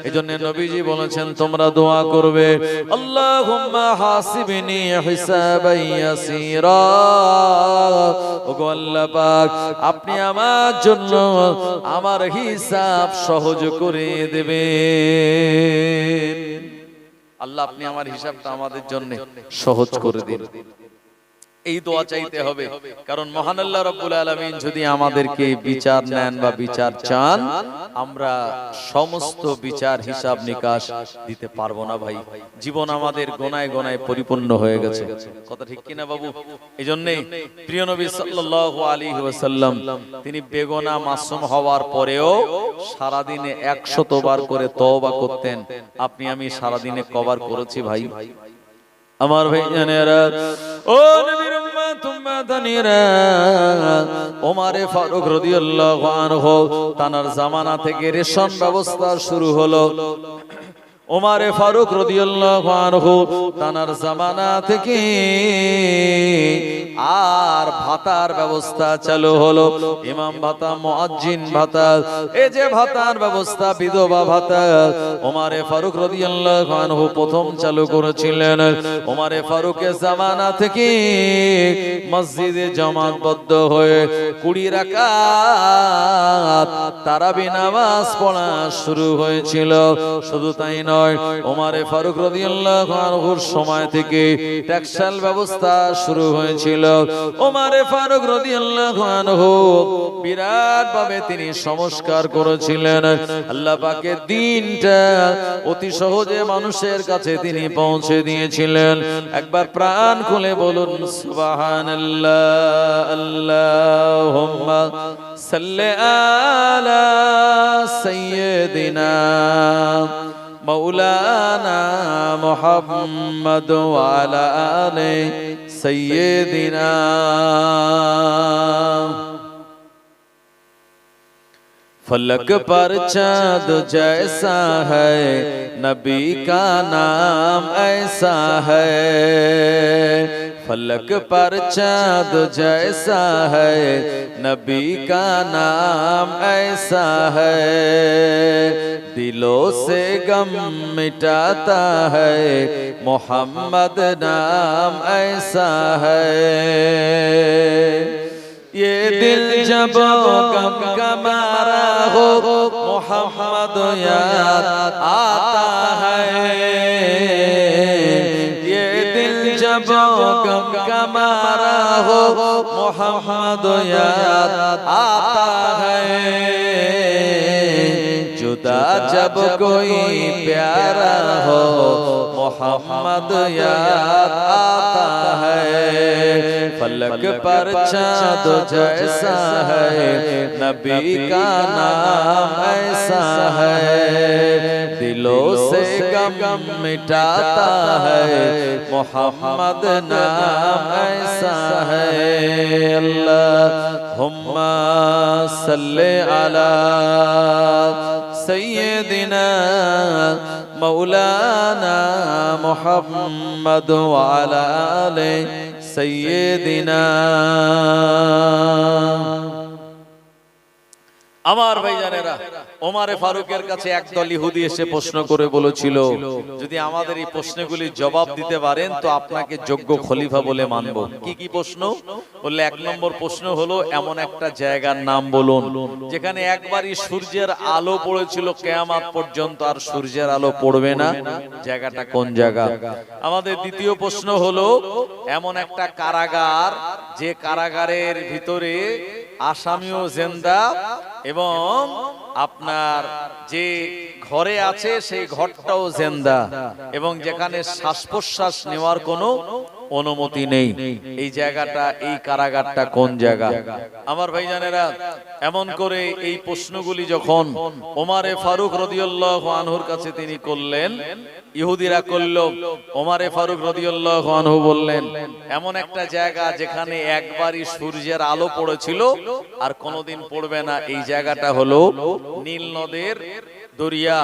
এজন্য নবীজি বলেছেন, তোমরা দোয়া করবে, আল্লাহুম্মা হাসিবনি হিসাবান ইয়াসীরা, ওগো আল্লাহ পাক, আপনি আমার জন্য আমার হিসাব সহজ করে দেবেন। আল্লাহ, আপনি আমার হিসাবটা আমাদের জন্য সহজ করে দিন। এই দোয়া চাইতে হবে, কারণ মহান আল্লাহ রাব্বুল আলামিন যদি আমাদেরকে বিচার নেন বা বিচার চান, আমরা সমস্ত বিচার হিসাব নিকাশ দিতে পারবো না ভাই। জীবন আমাদের গোনায় গোনায় পরিপূর্ণ হয়ে গেছে। কথা ঠিক কিনা বাবু? এইজন্যই প্রিয় নবী সাল্লাল্লাহু আলাইহি ওয়াসাল্লাম তিনি বেগুনাহ মাসুম হওয়ার পরেও সারা দিনে 100 বার করে তওবা করতেন। আপনি আমি সারা দিনে কবার করেছি ভাই? আমার ভাইজানেরা, ও নবীর উম্মত উম্মাদানিরা, ওমরে ফারুক রাদিয়াল্লাহু আনহু তানার জামানা থেকে রেশন ব্যবস্থা শুরু হলো। ওমরে ফারুক রাদিয়াল্লাহু আনহু তানার জামানা থেকে আর ভাতার ব্যবস্থা চালু হলো। ইমাম ভাতা, মুয়াজ্জিন ভাতা, এই যে ভাতার ব্যবস্থা, বিধবা ভাতা ওমরে ফারুক রাদিয়াল্লাহু আনহু প্রথম চালু করেছিলেন। ওমরে ফারুকের জামানা থেকে মসজিদে জামাতবদ্ধ হয়ে 20 রাকাত তারাবি নামাজ পড়া শুরু হয়েছিল। শুধু তাই নয়, ওমরে ফারুক রাদিয়াল্লাহু আনহুর সময় থেকে ট্যাক্সাল ব্যবস্থা শুরু হয়েছিল। ওমরে ফারুক রাদিয়াল্লাহু আনহু বিরাট ভাবে তিনি সংস্কার করেছিলেন। আল্লাহ পাকের দ্বীনটা অতি সহজে মানুষের কাছে তিনি পৌঁছে দিয়েছিলেন। একবার প্রাণ খুলে বলুন সুবহানাল্লাহ। আল্লাহুম্মা সাল্লি আলা সাইয়্যিদিনা মাওলানা মুহাম্মদ ওয়া আলা আলি সাইয়্যিদিনা। फलक पर चाँद जैसा है, नबी का नाम ऐसा है। फलक पर चाँद जैसा है, नबी का नाम ऐसा है। दिलों से गम मिटाता है, मोहम्मद नाम ऐसा है। ये दिल जब गम का मारा हो, मोहम्मद याद आता है। ये दिल जब गम का मारा हो, मोहम्मद याद आता है। जुदा जब कोई प्यारा हो, मोहम्मद याद आता है। फलक पर चाँद जैसा है, नबी का नाम ऐसा है। दिलों से गम मिटाता है, मोहम्मद नाम ऐसा है। अल्लाहुम्मा सल्ली अला सय्यिदिना मौलाना मुहम्मद व अला आले सय्यिदिना। আমার ভাইজানেরা, ওমরে ফারুকের কাছে একদল ইহুদি এসে প্রশ্ন করে বলেছিল, যদি আমাদের এই প্রশ্নগুলির জবাব দিতে পারেন তো আপনাকে যোগ্য খলিফা বলে মানব। কি কি প্রশ্ন? বললে, 1 নম্বর প্রশ্ন হলো, এমন একটা জায়গার নাম বলুন যেখানে একবারই সূর্যের আলো পড়েছিল, কিয়ামত পর্যন্ত আর সূর্যের আলো পড়বে না, জায়গাটা কোন জায়গা? আমাদের দ্বিতীয় প্রশ্ন হলো, এমন একটা কারাগার যে কারাগারের ভিতরে আসামিও জিন্দা এবং আপনার যে ঘরে আছে সেই ঘরটাও জিন্দা এবং যেখানে শ্বাস প্রশ্বাস নেওয়ার কোনো অনুমতি নেই। এই জায়গাটা, এই কারাগারটা কোন জায়গা? আমার ভাইজানেরা, এমন করে এই প্রশ্নগুলি যখন ওমরে ফারুক রাদিয়াল্লাহু আনহুর কাছে তিনি করলেন, ইহুদিরা করল, ওমরে ফারুক রাদিয়াল্লাহু আনহু বললেন, এমন একটা জায়গা যেখানে একবারই সূর্যের আলো পড়েছিল আর কোনোদিন পড়বে না, এই জায়গাটা হলো নীল নদের দরিয়া।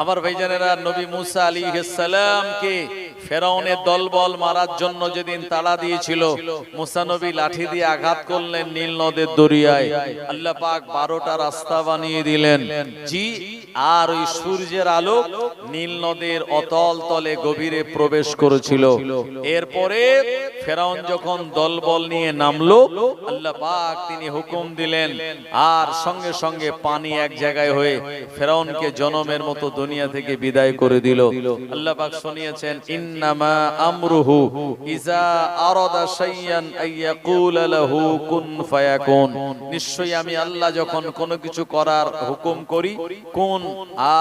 আমার ভাইজানেরা, নবী মুসা আলাইহিস সালামকে ফেরাউনের দলবল মারার জন্য যেদিন তাড়া দিয়েছিল, মুসা নবী লাঠি দিয়ে আঘাত করলেন নীল নদের দরিয়ায়। আল্লাহ পাক 12টা রাস্তা বানিয়ে দিলেন। জি, আর ওই সূর্যের আলো নীল নদের অতল তলে গভীরে প্রবেশ করেছিল। এরপরে ফেরাউন যখন দলবল নিয়ে নামলো, আল্লাহ পাক তিনি হুকুম দিলেন আর সঙ্গে সঙ্গে পানি এক জায়গায় হয়ে ফেরাউনকে জনমের মতো দুনিয়া থেকে বিদায় করে দিল। আল্লাহ পাক শুনিয়েছেন, ইন্নামা আমরুহু ইজা আরাদা শাইয়ান আইয়াকুল লাহু কুন ফায়াকুন। নিশ্চয়ই আমি আল্লাহ যখন কোনো কিছু করার হুকুম করি, কুন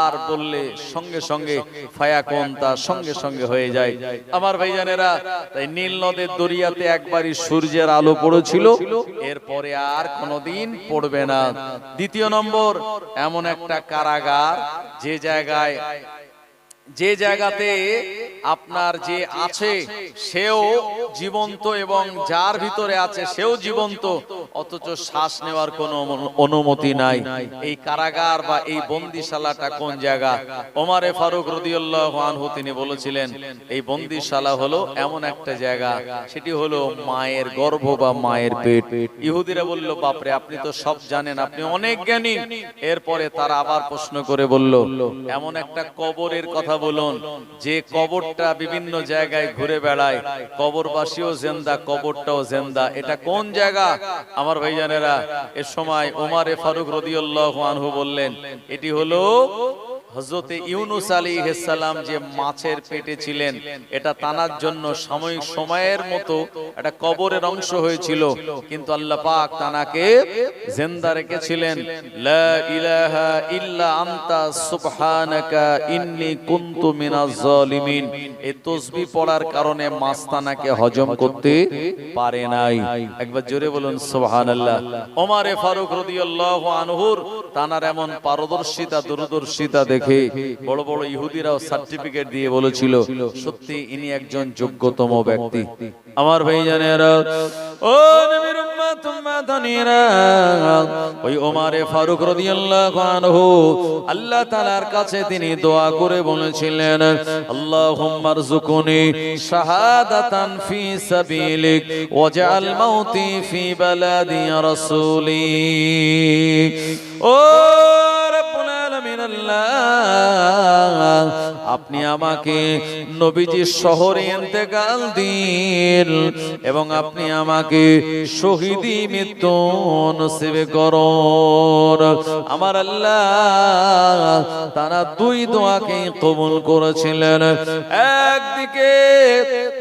আর বললে সঙ্গে সঙ্গে ফায়াকুন, তা সঙ্গে সঙ্গে হয়ে যায়। আমার ভাইজানেরা, তাই নীল নদের দরিয়াতে একবারই সূর্যের আলো পড়েছিল, এরপরে আর কোনোদিন পড়বে না। দ্বিতীয় নম্বর, এমন একটা কারাগার যে জায়গাতে আপনার যে আছে সেও জীবন্ত এবং যার ভিতরে আছে সেও জীবন্ত, অথচ শ্বাস নেওয়ার কোনো অনুমতি নাই। এই কারাগার বা এই বন্দিশালাটা কোন জায়গা? ওমরে ফারুক রাদিয়াল্লাহু আনহু তিনি বলেছিলেন এই বন্দিশালা হলো এমন একটা জায়গা, সেটি হলো মায়ের গর্ভ বা মায়ের পেট। ইহুদিরা বলল, বাপরে আপনি তো সব জানেন, আপনি অনেক জ্ঞানী। এরপরে তারা আবার প্রশ্ন করে বলল, এমন একটা কবরের কথা বলুন যে কবরটা বিভিন্ন জায়গায় ঘুরে বেড়ায়, কবরবাসীও জিন্দা, কবরটাও জিন্দা, এটা কোন জায়গা? আমার ভাইজানেরা, এর সময় ওমরে ফারুক রাদিয়াল্লাহু আনহু বললেন, এটি হলো হযরতে ইউনূস আলাইহিস সালাম যে মাছের পেটে ছিলেন, এটা তানার জন্য সাময়িক সময়ের মতো একটা কবরের অংশ হয়েছিল, কিন্তু আল্লাহ পাক তানাকে জিন্দা রেখেছিলেন। লা ইলাহা ইল্লা আনতা সুবহানাকা ইন্নী কুনতু মিনাজ জালিমিন, এই তাসবিহ পড়ার কারণে মাছ তানাকে হজম করতে পারে নাই। একবার জোরে বলুন সুবহানাল্লাহ। ওমরে ফারুক রাদিয়াল্লাহু আনহুর তানার এমন পারদর্শিতা, দূরদর্শিতা দেখে বড় বড় ইহুদিরাও সার্টিফিকেট দিয়ে বলেছিল, সত্যি ইনি একজন যোগ্যতম ব্যক্তি। আমার ভাইজানেরা, ও নবীর উম্মত উম্মাতানিরা, ওই ওমরে ফারুক রাদিয়াল্লাহু আনহু আল্লাহ তাআলার কাছে তিনি দোয়া করে বলেছিলেন, আল্লাহুম্মা রযুকনি শাহাদাতান ফি সাবিলিক ওয়াজআল মাউতি ফি বালাদি রাসূলিক। ও রব্বুল আলামিন, আল্লাহ আপনি আমাকে নবীজির শহরে ইন্তেকাল দিন এবং আপনি আমাকে শহীদি মৃত্যু নসিব করুন। আমার আল্লাহ তারা দুই দোয়াকে কবুল করেছিলেন। একদিকে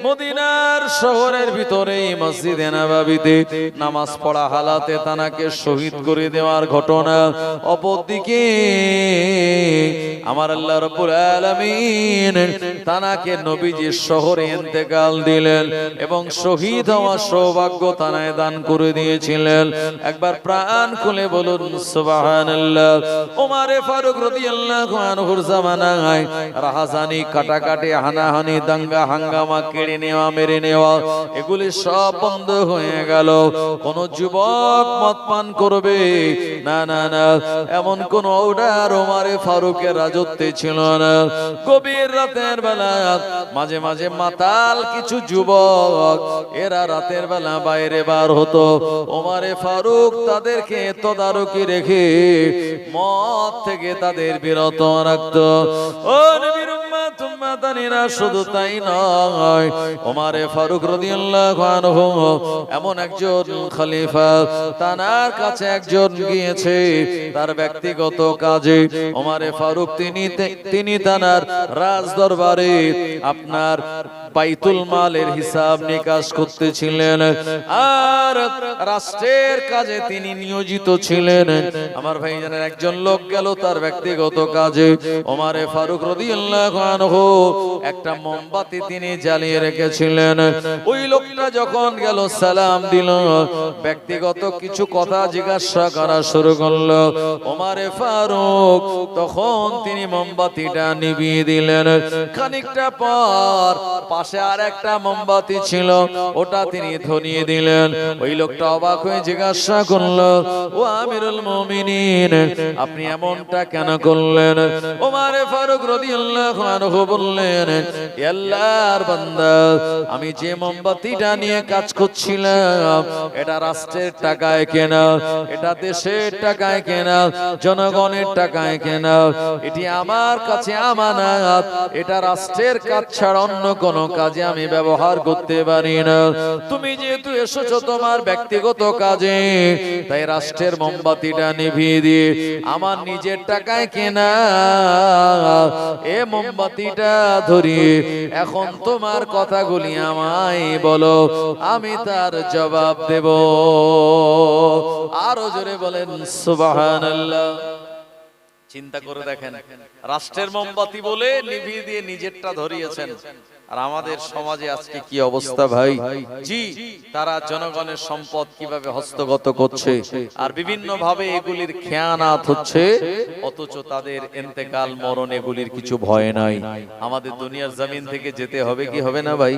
মদিনার শহরের ভিতরে মসজিদে নববীতে নামাজ পড়া হালাতে তানাকে শহীদ করে দেওয়ার ঘটনা, অপরদিকে আমার আল্লাহ রাব্বুল আলামিন তানাকে নবীজির শহরে ইন্তেকাল দিলেন এবং শহীদ হওয়ার সৌভাগ্য তানায় দান করে দিয়েছিলেন। একবার প্রাণ খুলে বলুন সুবহানাল্লাহ। ওমরে ফারুক রাদিয়াল্লাহু আনহুর জামানায় রাহাজানি, কাটাকাটি, হানাহানি, দাঙ্গা হাঙ্গামা, কেড়ে নেওয়া, মেরে নেওয়া, এগুলি সব বন্ধ হয়ে গেল। কোন যুবক মদ পান করবে না, না না, এমন কোন অর্ডার ওমরে ফারুকের রাজত্বে ছিল না। গভীর রাতের বেলা মাঝে মাঝে মাতাল কিছু যুবক এরা রাতের বেলা বাইরে বার হতো, ওমরে ফারুক তাদেরকে তদারকি রেখে মদ থেকে তাদের বিরত রাখতো। ও নবীর উম্মত উম্মাতানিরা, শুধু তাই নয়, ওমরে ফারুক রাদিয়াল্লাহু আনহু এমন একজন খলিফা, তানার কাছে একজন গিয়েছে তার ব্যক্তিগত কাজে। ওমরে ফারুক তিনি তানার রাজ দরবারে আপনার বাইতুল মালের হিসাব নিকাশ করতেছিলেন আর রাষ্ট্রের কাজে তিনি নিয়োজিত ছিলেন। আমার ভাইজানের একজন লোক গেল তার ব্যক্তিগত কাজে। ওমরে ফারুক রাদিয়াল্লাহু আনহু একটা মোমবাতি তিনি জ্বালিয়ে রেখেছিলেন। ওই লোকটা যখন গেল সালাম দিল, ব্যক্তিগত কিছু কথা জিজ্ঞাসা করা শুরু করলো। ওমরে ফারুক তখন তিনি মোমবাতিটা নিভিয়ে দিলেন। খানিকটা পর পাশে আর একটা মোমবাতি ছিল, ওটা তিনি ধরিয়ে দিলেন। ওই লোকটা অবাক হয়ে জিজ্ঞাসা করলো, ও আমিরুল মুমিনিন, আপনি এমনটা কেন করলেন? ওমরে ফারুক রাদিয়াল্লাহু আনহু বললেন, আল্লাহর বান্দা, আমি যে মোমবাতিটা নিয়ে কাজ করছিলাম এটা রাষ্ট্রের টাকায় কেনা, এটা দেশের টাকায় কেনা, জনগণের টাকায় কেনা, এটি আমার কাছে আমানত। এটা রাষ্ট্রের কাজ ছাড়া অন্য কোন কাজে আমি ব্যবহার করতে পারি না। তুমি যেহেতু এসেছো তোমার ব্যক্তিগত কাজে, তাই রাষ্ট্রের মোমবাতিটা নিভিয়ে দিয়ে আমার নিজের টাকায় কেনা এ মোমবাতিটা ধরিয়ে এখন তোমার কথাগুলি আমায় বলো, আমি তার জবাব দেব। আরো জোরে বলেন সুবহানাল্লাহ। চিন্তা করে দেখেন, রাষ্ট্রের মোমবাতি বলে নিভিয়ে দিয়ে নিজেরটা ধরিয়েছেন। আর আমাদের সমাজে আজকে কি অবস্থা ভাই? জি, তারা জনগণের সম্পদ কিভাবে হস্তগত করছে আর বিভিন্ন ভাবে এগুলির খেয়ানাত হচ্ছে, অথচ তাদের ইন্তেকাল মরণ এগুলির কিছু ভয় নাই। আমাদের দুনিয়ার জমিন থেকে যেতে হবে কি হবে না ভাই?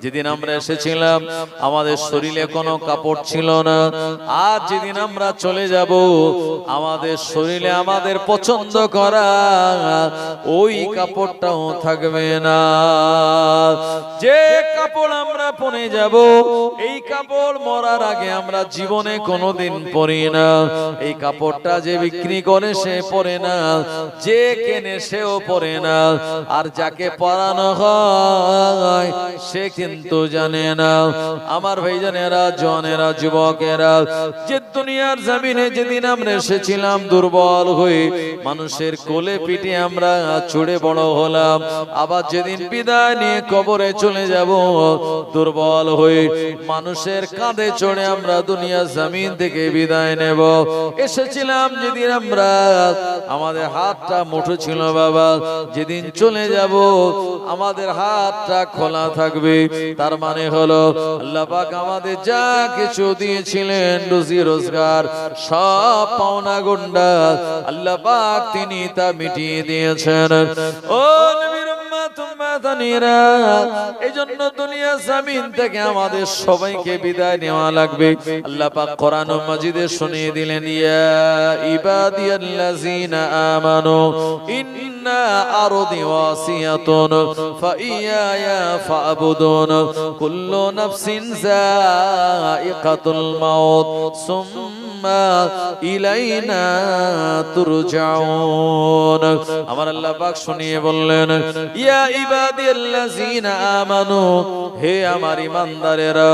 যেদিন আমরা এসেছিলাম আমাদের শরীরে কোনো কাপড় ছিল না, আর যেদিন আমরা চলে যাব আমাদের শরীরে আমাদের পছন্দ করা ওই কাপড়টাও থাকবে না। যে কাপড় আমরা পরে যাব এই কাপড় মরার আগে আমরা জীবনে কোনোদিন পরি না। এই কাপড়টা যে বিক্রি করে সে পরে না, যে কেনে সেও পরে না, আর যাকে পরানো হয় সে কিন্তু জানে না। আমার ভাইজানেরা, জনেরা, যুবকেরা, যে দুনিয়ার জমিনে যেদিন আমরা এসেছিলাম দুর্বল হয়ে মানুষের কোলে পিঠে আমরা চড়ে বড় হলাম, আবার যেদিন বিদায় নিয়ে কবরে চলে যাব দুর্বল হয়ে মানুষের কাঁধে চড়ে আমরা দুনিয়ার জমিন থেকে বিদায় নেব। এসেছিলাম যেদিন আমরা আমাদের হাতটা মুঠো ছিল বাবা, যেদিন চলে যাব আমাদের হাতটা খোলা থাকবে। তার মানে হলো আল্লাহ পাক আমাদের যা কিছু দিয়েছিলেন রুজি রোজগার সব পাওনা গন্ডা আল্লাহ পাক তিনি তা মিটিয়ে দিয়েছেন। ও নবীর উম্মত উম্মাতানিরা, এজন্য দুনিয়া জমিন থেকে আমাদের সবাইকে বিদায় নেওয়া লাগবে। আল্লাহ পাক কোরআন মাজিদে শুনিয়ে দিলেন, ইয়া ইবাদিয়াল্লাযিনা আমানু ইন্না আরদি ওয়াসিয়াতুন ফাইয়ায়া ফাবুদুন কুল্লু নাফসিন যায়িকাতুল মাউত সুম্মা ইলাইনা তুরজাউন। আমার আল্লাহ পাক শুনিয়ে বললেন, ইয়া ইবাদিয়াল্লাযিনা আমানু, হে আমার ঈমানদারেরা,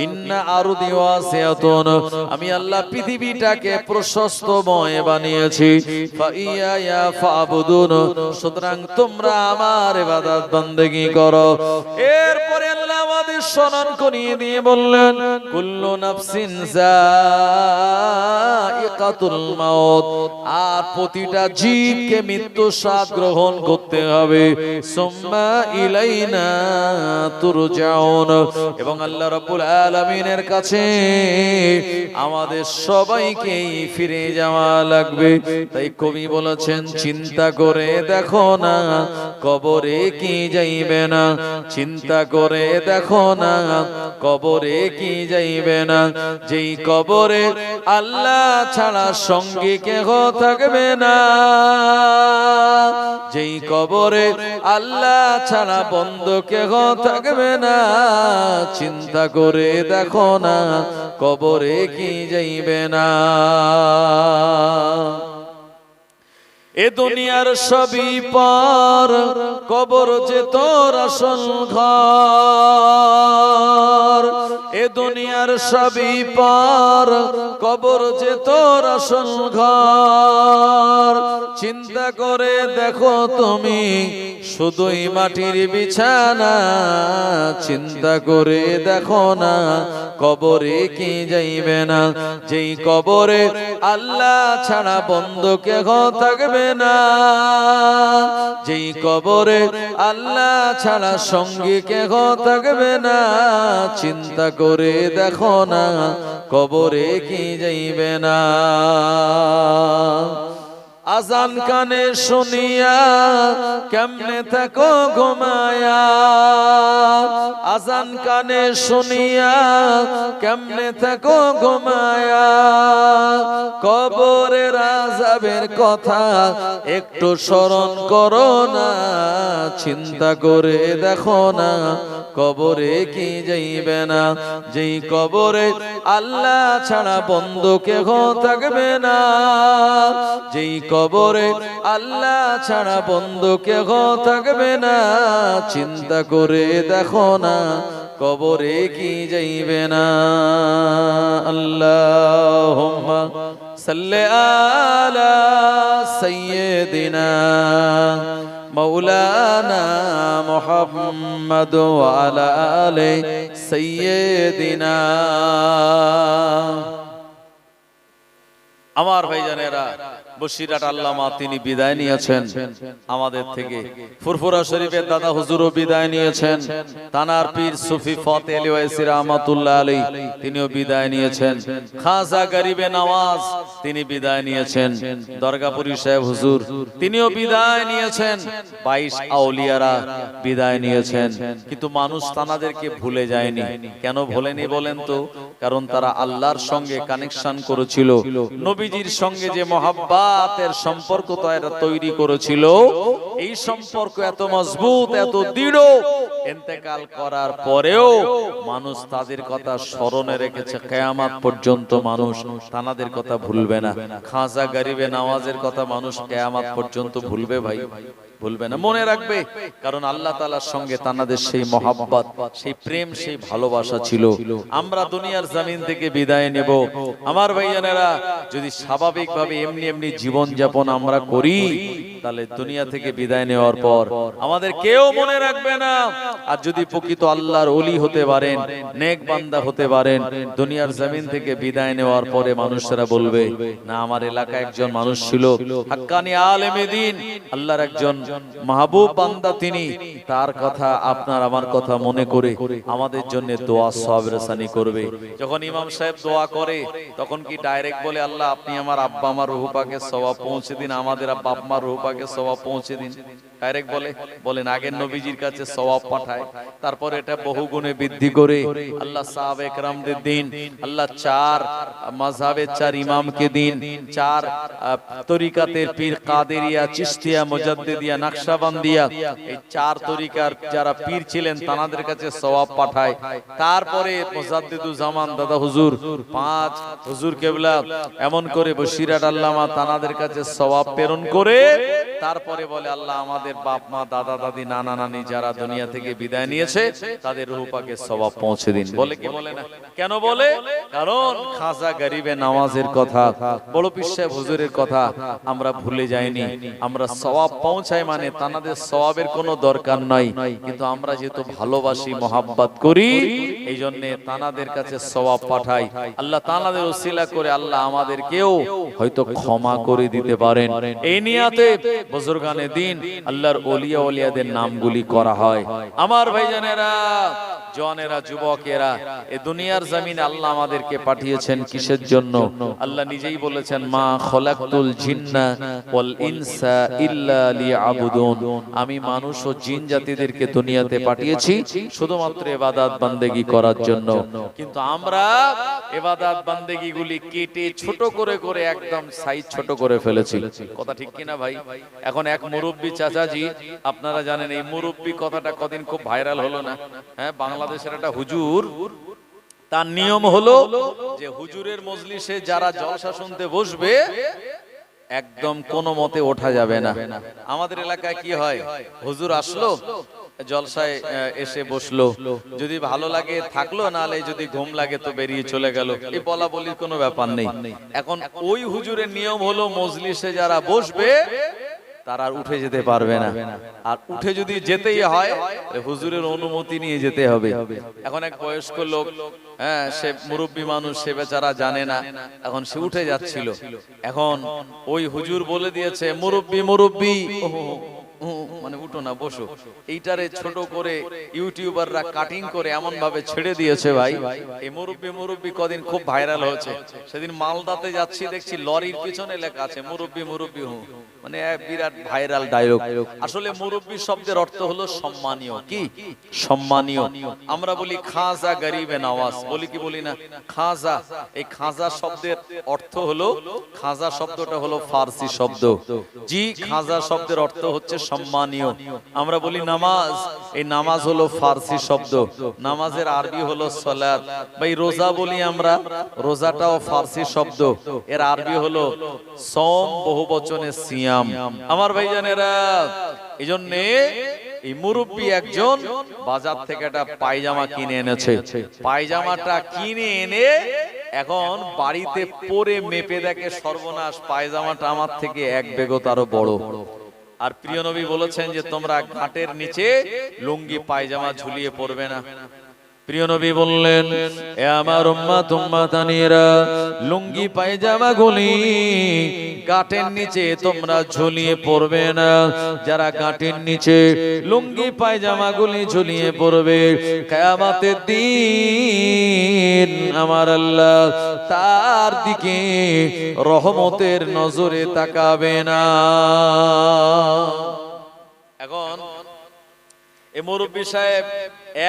ইন্না আরদি ওয়াসিয়াতুন, আমি আল্লাহ পৃথিবীটাকে প্রশস্তময় বানিয়েছি, ফাইয়ায়া ফাবুদুন, সুতরাং তোমরা আমার ইবাদত বন্দেগী করো। এরপরে আল্লাহ আমাদের স্মরণ করিয়ে দিয়ে বললেন, কুল্লু নাফসিন যায়িকাতুল মাউত, আর প্রতিটা জীবকে মৃত্যু স্বাদ গ্রহণ করতে হবে। সুম্মা ইলাইনা তুরজাউন, এবং আল্লাহ রাব্বুল আলামিনের কাছে আমাদের সবাইকেই ফিরে যাওয়া লাগবে। তাই কবি বলেছেন, চিন্তা করে দেখো না কবরে কি যাইবে না, চিন্তা করে দেখো না কবরে কি যাইবে না, যেই কবরে আল্লাহ ছাড়া সঙ্গী কেহ থাকবে না, যেই কবরে আল্লাহ ছাড়া বন্ধু কেহ থাকবে না, চিন্তা করে দেখো না কবরে কি যাইবে না। এ দুনিয়ার সবই পার, কবর যে তোর আসল ঘর। এ দুনিয়ার সবই পার, কবর যে তোর আসল ঘর। চিন্তা করে দেখো তুমি শুধুই মাটির বিছানা, চিন্তা করে দেখো না কবরে কি যাইবে না, যেই কবরে আল্লাহ ছাড়া বন্ধু কেহ থাকবে না, যেই কবরে আল্লাহ ছাড়া সঙ্গী কেহ থাকবে না, চিন্তা করে দেখো না কবরে কি যাইবে না। আজান কানে শুনিয়া কেমনে থাকো ঘুমায়া, আজান কানে শুনিয়া কেমনে থাকো ঘুমায়া, কবরের আযাবের কথা একটু স্মরণ করো না, চিন্তা করে দেখো না কবরে কি যাইবে না, যেই কবরে আল্লাহ ছাড়া বন্ধু কেহ থাকবে না, যেই কবরে আল্লাহ ছাড়া বন্ধু কেহ থাকবে না, চিন্তা করে দেখো না কবরে কি যাইবে না। আল্লাহুম্মা সাল্লি আলা সাইয়্যিদিনা মাওলানা মুহাম্মদ ওয়া আলা আলি সাইয়্যিদিনা। আমার ভাইজানেরা, বসিরহাট আল্লামা তিনি বিদায় নিয়েছেন আমাদের থেকে। ফুরফুরা শরীফের দাদা হুজুরও বিদায় নিয়েছেন। তানার পীর সুফি ফতে আলী ওয়াইসি রাহমাতুল্লাহ আলাইহি তিনিও বিদায় নিয়েছেন। খাজা গরিবে নওয়াজ তিনি বিদায় নিয়েছেন। দরগাপুরি সাহেব হুজুর তিনিও বিদায় নিয়েছেন। 22 আউলিয়ারা বিদায় নিয়েছেন। কিন্তু মানুষ তানাদেরকে ভুলে যায়নি। কেন ভোলেনি বলেন তো? কারণ তারা আল্লাহর সঙ্গে কানেকশন করেছিল, নবীজির সঙ্গে যে মহাব্বাতের সম্পর্ক তারা তৈরি করেছিল, এই সম্পর্ক এত মজবুত, এত দৃঢ়, ইন্তেকাল করার পরেও মানুষ তাদের কথা স্মরণে রেখেছে। কিয়ামত পর্যন্ত মানুষ তানাদের কথা ভুলবে না। খাজা গরিবে নওয়াজের কথা মানুষ কিয়ামত পর্যন্ত ভুলবে ভাই? ভুলবে না, মনে রাখবে। কারণ আল্লাহ তাআলার সঙ্গে তানাদের সেই মহাব্বত, সেই প্রেম, সেই ভালোবাসা ছিল। আমরা দুনিয়ার জমিন থেকে বিদায় নেব, আমার ভাইজানেরা, যদি স্বাভাবিকভাবে এমনি এমনি জীবন যাপন আমরা করি, তাহলে দুনিয়া থেকে বিদায় নেওয়ার পর আমাদের কেউ মনে রাখবে না। আর যদি প্রকৃত আল্লাহর ওলি হতে পারেন, নেক বান্দা হতে পারেন, দুনিয়ার জমিন থেকে বিদায় নেওয়ার পরে মানুষেরা বলবে, না আমার এলাকায় একজন মানুষ ছিল, হাক্কানি আলেমে দ্বীন, আল্লাহর একজন মাহবুব বান্দা, তিনি, তার কথা আপনার আমার কথা মনে করে আমাদের জন্য দোয়া সওয়াব রেসানি করবে। যখন ইমাম সাহেব দোয়া করে তখন কি ডাইরেক্ট বলে, আল্লাহ আপনি আমার আব্বা আমার রূহ পাকে সওয়াব পৌঁছে দিন, আমাদের আব্বা আমার রূহ পাকে সওয়াব পৌঁছে দিন? ডাইরেক্ট বলেন আগের নবীজির কাছে সওয়াব পাঠায়, তারপরে এটা বহুগুণে বৃদ্ধি করে আল্লাহ সাহাবে কেরামদের দিন, আল্লাহ 4 মাযহাবের 4 ইমামকে দিন, 4 তরিকাতের পীর কাদেরিয়া, চিশতিয়া, মুজাদ্দিদিয়া, নকশবন্দিয়া, এই 4 তরিকার যারা পীর ছিলেন তাদের কাছে সওয়াব পাঠায়। তারপরে মুজাদ্দিদুল জামান দাদা হুজুর, 5 হুজুর কেবলা, এমন করে বসিরহাট আল্লামা তানাদের কাছে সওয়াব প্রেরণ করে তারপরে বলে, আল্লাহ আমাদের বাপ মা, দাদা দাদি, নানা নানি যারা দুনিয়া থেকে বিদায় নিয়েছে তাদের রূহ পাকে সওয়াব পৌঁছে দিন। বলে কি বলে না? কেন বলে? কারণ খাজা গরিবে নওয়াজের কথা, বড় পীর সাহেব হুজুরের কথা আমরা ভুলে যাইনি। আমরা সওয়াব পৌঁছাই মানে তানাদের সওয়াবের কোনো দরকার নাই, কিন্তু আমরা যেহেতু ভালোবাসি, মহাব্বত করি, এই জন্য তানাদের কাছে সওয়াব পাঠাই। আল্লাহ তানাদের ওসিলা করে আল্লাহ আমাদেরকেও হয়তো ক্ষমা করে দিতে পারেন। এই নিয়াতে বুজুর্গানে দ্বীন, আল্লাহর ওলিয়া ওলিয়াদের নামগুলি করা হয়। আমার ভাইজানেরা, জওয়ানেরা, যুবকেরা, এই দুনিয়ার জমিনে আল্লাহ আমাদেরকে পাঠিয়েছেন কিসের জন্য? আল্লাহ নিজেই বলেছেন, মা খলাকতুল জিন্না ওয়াল ইনসা ইল্লা লিয়াবুদুন, আমি মানুষ ও জিন জাতিদেরকে দুনিয়াতে পাঠিয়েছি শুধুমাত্র ইবাদত বান্দেগি করার জন্য। কিন্তু আমরা ইবাদত বান্দেগিগুলি কেটে ছোট করে করে একদম সাইজ ছোট করে ফেলেছি। কথা ঠিক কিনা ভাই? এখন এক মুরব্বি চাচাজি, আপনারা জানেন এই মুরব্বি কথাটা কদিন খুব ভাইরাল হলো না? হ্যাঁ, বাংলাদেশের একটা হুজুর, তার নিয়ম হলো যে হুজুরের মজলিসে যারা জলসা শুনতে বসবে একদম কোনো মতে ওঠা যাবে না। আমাদের এলাকায় কি হয়, হুজুর আসলো, জলসায় এসে বসলো, যদি ভালো লাগে থাকলো, নালে যদি ঘুম লাগে তো বেরিয়ে চলে গেল, এই বলা বলির কোনো ব্যাপার নেই। এখন ওই হুজুরের নিয়ম হলো মজলিসে যারা বসবে তারা আর উঠে যেতে পারবে না, আর উঠে যদি যেতেই হয় হুজুরের অনুমতি নিয়ে যেতে হবে। এখন এক বয়স্ক লোক, হ্যাঁ, সে মুরব্বী মানুষ, সে বেচারা জানে না, এখন সে উঠে যাচ্ছিল। এখন ওই হুজুর বলে দিয়েছে, মুরব্বী মুরব্বী, মানে উঠো না, বসো। এইটারে ছোট করে ইউটিউবাররা কাটিং করে এমন ভাবে ছেড়ে দিয়েছে ভাই, এই মুরব্বী মুরব্বী কদিন খুব ভাইরাল হয়েছে। সেদিন মালদাতে যাচ্ছি, দেখছি লরির পিছনে লেখা আছে মুরব্বী মুরব্বী, মানে বিরাট ভাইরাল ডায়লগ। আসলে মুরব্বী শব্দের অর্থ হলো সম্মানীয়। কি সম্মানীয়? আমরা বলি খাজা গরিবে নওয়াজ, বলি কি বলি না? খাজা, এই খাজা শব্দের অর্থ হলো, খাজা শব্দটা হলো ফার্সি শব্দ। জি, খাজা শব্দের অর্থ হচ্ছে সম্মানীয়। আমরা বলি নামাজ, এই নামাজ হলো ফার্সি শব্দ, নামাজের আরবি হলো সালাত। ভাই রোজা বলি আমরা, রোজাটাও ফার্সি শব্দ, এর আরবি হলো সওম, বহুবচনে সিয়াম। আমার ভাইজানেরা, এই জন্য এই মুরব্বী একজন বাজার থেকে একটা পায়জামা কিনে এনেছে। পায়জামাটা কিনে এনে এখন বাড়িতে পরে মেপে দেখে, সর্বনাশ, পায়জামাটা আমার থেকে 1 বেগত আরো বড়। আর প্রিয় নবী বলেছেন যে তোমরা ঘাটের নিচে লুঙ্গি পায়জামা ঝুলিয়ে পড়বে না। প্রিয় নবী বললেন, এ আমার উম্মত উম্মতানিরা, লুঙ্গি পায়জামা গুলি গাঁটের নিচে তোমরা ঝুলিয়ে পড়বে না। যারা গাঁটের নিচে লুঙ্গি পায়জামা গুলি ঝুলিয়ে পড়বে, কিয়ামতের দিন আমার আল্লাহ তার দিকে রহমতের নজরে তাকাবে না। এখন এই মুরব্বী সাহেব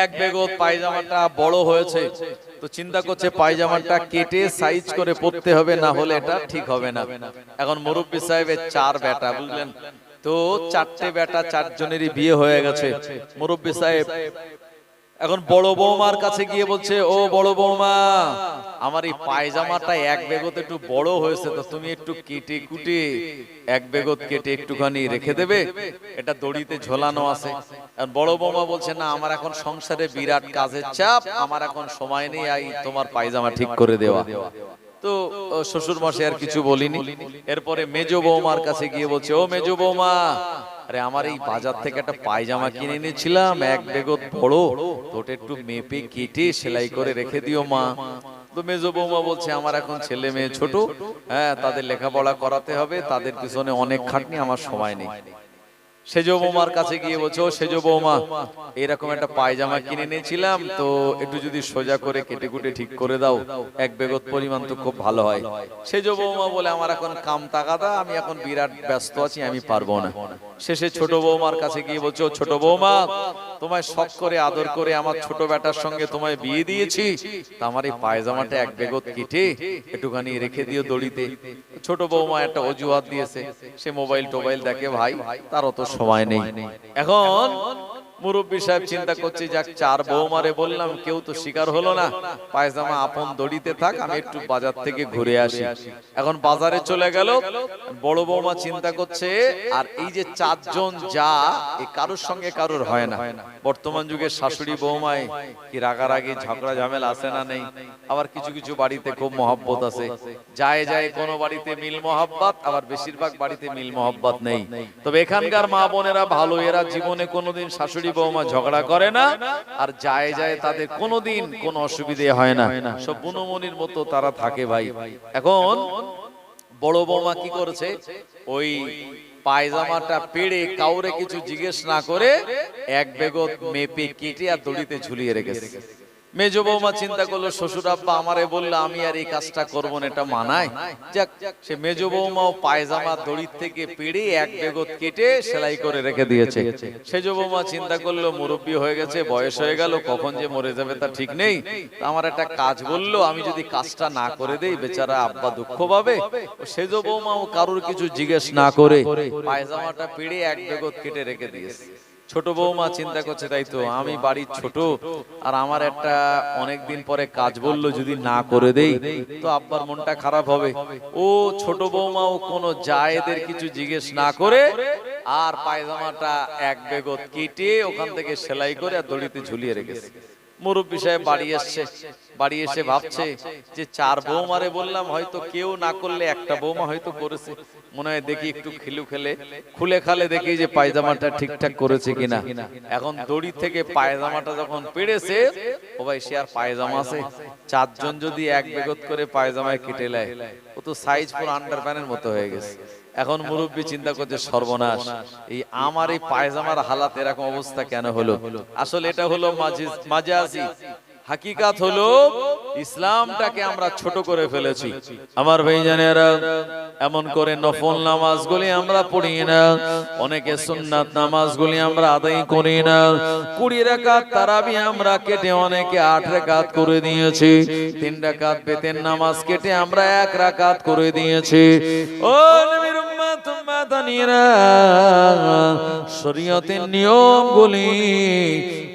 এক বেগত পায়জামাটা বড় হয়েছে, তো চিন্তা করছে পায়জামাটা কেটে সাইজ করে পরতে হবে, না হলে এটা ঠিক হবে না। এখন মুরব্বী সাহেবের 4 বেটা, বুঝলেন তো, 4টে বেটা, 4 জনেরই বিয়ে হয়ে গেছে। মুরব্বী সাহেব এখন বড় বৌমার কাছে গিয়ে বলছে, ও বড় বৌমা, আমার এই পায়জামাটা এক বেগত একটু বড় হয়েছে, তো তুমি একটু কেটে কুটে এক বেগত কেটে একটুখানি রেখে দেবে, এটা দড়িতে ঝোলানো আছে। আর বড় বৌমা বলছে, না আমার এখন সংসারে বিরাট কাজের চাপ, আমার এখন সময় নেই এই তোমার পায়জামা ঠিক করে দেওয়া। তো শ্বশুর মশাই আর কিছু বলিনি। এরপরে মেজো বৌমার কাছে গিয়ে বলছে, ও মেজো বৌমা, আরে আমার এই বাজার থেকে একটা পায়জামা কিনে এনেছিলাম এক বেগত বড়, তো ওটা একটু মেপে কেটে সেলাই করে রেখে দিও মা। তো মেজো বৌমা বলছে, আমার এখন ছেলে মেয়ে ছোট, হ্যাঁ তাদের লেখাপড়া করাতে হবে, তাদের পিছনে অনেক খাটনি, আমার সময় নেই। সেজো বৌমার কাছে গিয়ে বলছো, সেজো বৌমা, এরকম একটা পায়জামা কিনে নিয়েছিলাম, তো একটু যদি সোজা করে কেটে কুটে ঠিক করে দাও, এক বেগত পরিমাণ তো খুব ভালো হয়। সেজো বৌমা বলে, আমার এখন কাম তাগাদা, আমি এখন বিরাট ব্যস্ত আছি, আমি পারবো না। শেষে ছোট বৌমার কাছে গিয়ে বলছো, ছোট বৌমা, তোমায় শখ করে আদর করে আমার ছোট বেটার সঙ্গে তোমায় বিয়ে দিয়েছি, তা আমার এই পায়জামাটা এক বেগত কেটে একটুখানি রেখে দিও দড়িতে। ছোট বৌমা একটা অজুহাত দিয়েছে, সে মোবাইল টোবাইল দেখে, ভাই তার অত সময় নেই। এখন মুরব্বী সাহেব চিন্তা করছে, যাক 4 বৌমারে বললাম, কেউ তো শিকার হলো না, পায়জামা আপন দড়িতে থাক, আমি একটু বাজার থেকে ঘুরে আসি। এখন বাজারে চলে গেল। বড় বৌমা চিন্তা করছে, আর এই যে 4 জন যা, এই কারোর সঙ্গে কারোর হয় না। বর্তমান যুগে শাশুড়ি বৌমায় কি রাগারাগি ঝগড়া ঝামেলা আছে না নেই? আবার কিছু কিছু বাড়িতে খুব মহব্বত আছে, যায় যায় কোনো বাড়িতে মিল মহব্বত, আবার বেশিরভাগ বাড়িতে মিল মহব্বত নেই। তবে এখানকার মা বোনেরা ভালো, এরা জীবনে কোনোদিন শাশুড়ি বৌমা ঝগড়া করে না, আর যায় যায় তাদের কোনোদিন কোনো অসুবিধে হয় না, সব বুনোমনির মতো তারা থাকে ভাই। এখন বড় বৌমা কি করেছে, ওই পায়জামাটা পেড়ে কাউরে কিছু জিজ্ঞেস না করে এক বেগত মেপে কেটে আর দড়িতে ঝুলিয়ে রেখেছে। মেজো বৌমা চিন্তা করলো, শ্বশুর আব্বা আমারে বললো, আমি আর এই কাজটা করবো না, এটা মানায়? যাক, সে মেজো বৌমাও পায়জামা দড়ির থেকে পেড়ে এক বেগত কেটে সেলাই করে রেখে দিয়েছে। সেজো বৌমা চিন্তা করলো, মুরব্বী হয়ে গেছে, বয়স হয়ে গেল, কখন যে মরে যাবে তা ঠিক নেই, আমার একটা কাজ বললো, আমি যদি কাজটা না করে দেই, বেচারা আব্বা দুঃখ পাবে। সেজো বৌমাও কারোর কিছু জিজ্ঞেস না করে পায়জামাটা পেড়ে এক বেগত কেটে রেখে দিয়েছে। ছোট বৌমা চিন্তা করছে, তাই তো, আমি বাড়ির ছোট, আর আমার একটা অনেকদিন পরে কাজ বললো, যদি না করে দেই তো আব্বার মনটা খারাপ হবে। ও ছোট বৌমাও কোনো জায়েদের কিছু জিজ্ঞেস না করে আর পায়জামাটা এক বেগত কেটে ওখান থেকে সেলাই করে আর দড়িতে ঝুলিয়ে রেখেছে। মুরব্বী সাহেব বাড়ি এসছে, বাড়ি এসে ভাবছে যে 4 বৌমারে বললাম, হয়তো কেউ না করলে একটা বৌমা হয়তো করেছে, মনে হয় দেখি একটু খুলে খালে দেখি যে পায়জামাটা ঠিকঠাক করেছে কিনা। এখন দড়ি থেকে পায়জামাটা যখন পেড়েছে, ও ভাই সে আর পায়জামা আছে? 4 জন যদি এক বেগত করে পায়জামায় কেটে নেয়, ও তো সাইজ পুরো আন্ডারপ্যান্টের মতো হয়ে গেছে। এখন মুরব্বী চিন্তা করছে, সর্বনাশ, এই আমার এই পায়জামার হালাত এরকম অবস্থা কেন হলো? আসলে এটা হলো মাজাজি, হাকিকাত হলো ইসলামটাকে আমরা ছোট করে ফেলেছি। আমার ভাইজানেরা, এমন করে নফল নামাজগুলি আমরা পড়ি না, অনেকে সুন্নাত নামাজগুলি আমরা আদায় করি না। 20 রাকাত তারাবি আমরা কেটে অনেকে 8 রাকাত করে দিয়েছি। 3 রাকাত বেতের নামাজ কেটে আমরা 1 রাকাত করে দিয়েছি। ও নবীর উম্মত উম্মাতানিরা, শরীয়তের নিয়মগুলি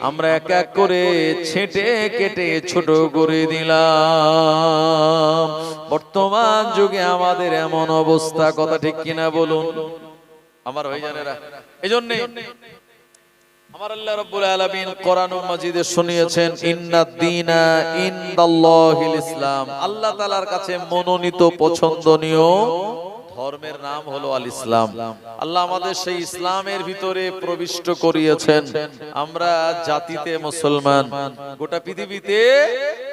আমরা এক এক করে ছেঁটে কেটে ছোট করে দিলাম। বর্তমান যুগে আমাদের এমন অবস্থা, কথা ঠিক কিনা বলুন আমার ভাইজানেরা? এজন্য আমার আল্লাহ রাব্বুল আলামিন কোরআন মাজিদে শুনিয়েছেন, ইন্নাদ-দীনা ইনদাল্লাহিল ইসলাম, আল্লাহ তাআলার কাছে মনোনীত পছন্দনীয় ধর্মের নাম হলো আল ইসলাম। আল্লাহ আমাদের সেই ইসলামের ভিতরে প্রবিষ্ট করিয়েছেন। আমরা জাতিতে মুসলমান, গোটা পৃথিবীতে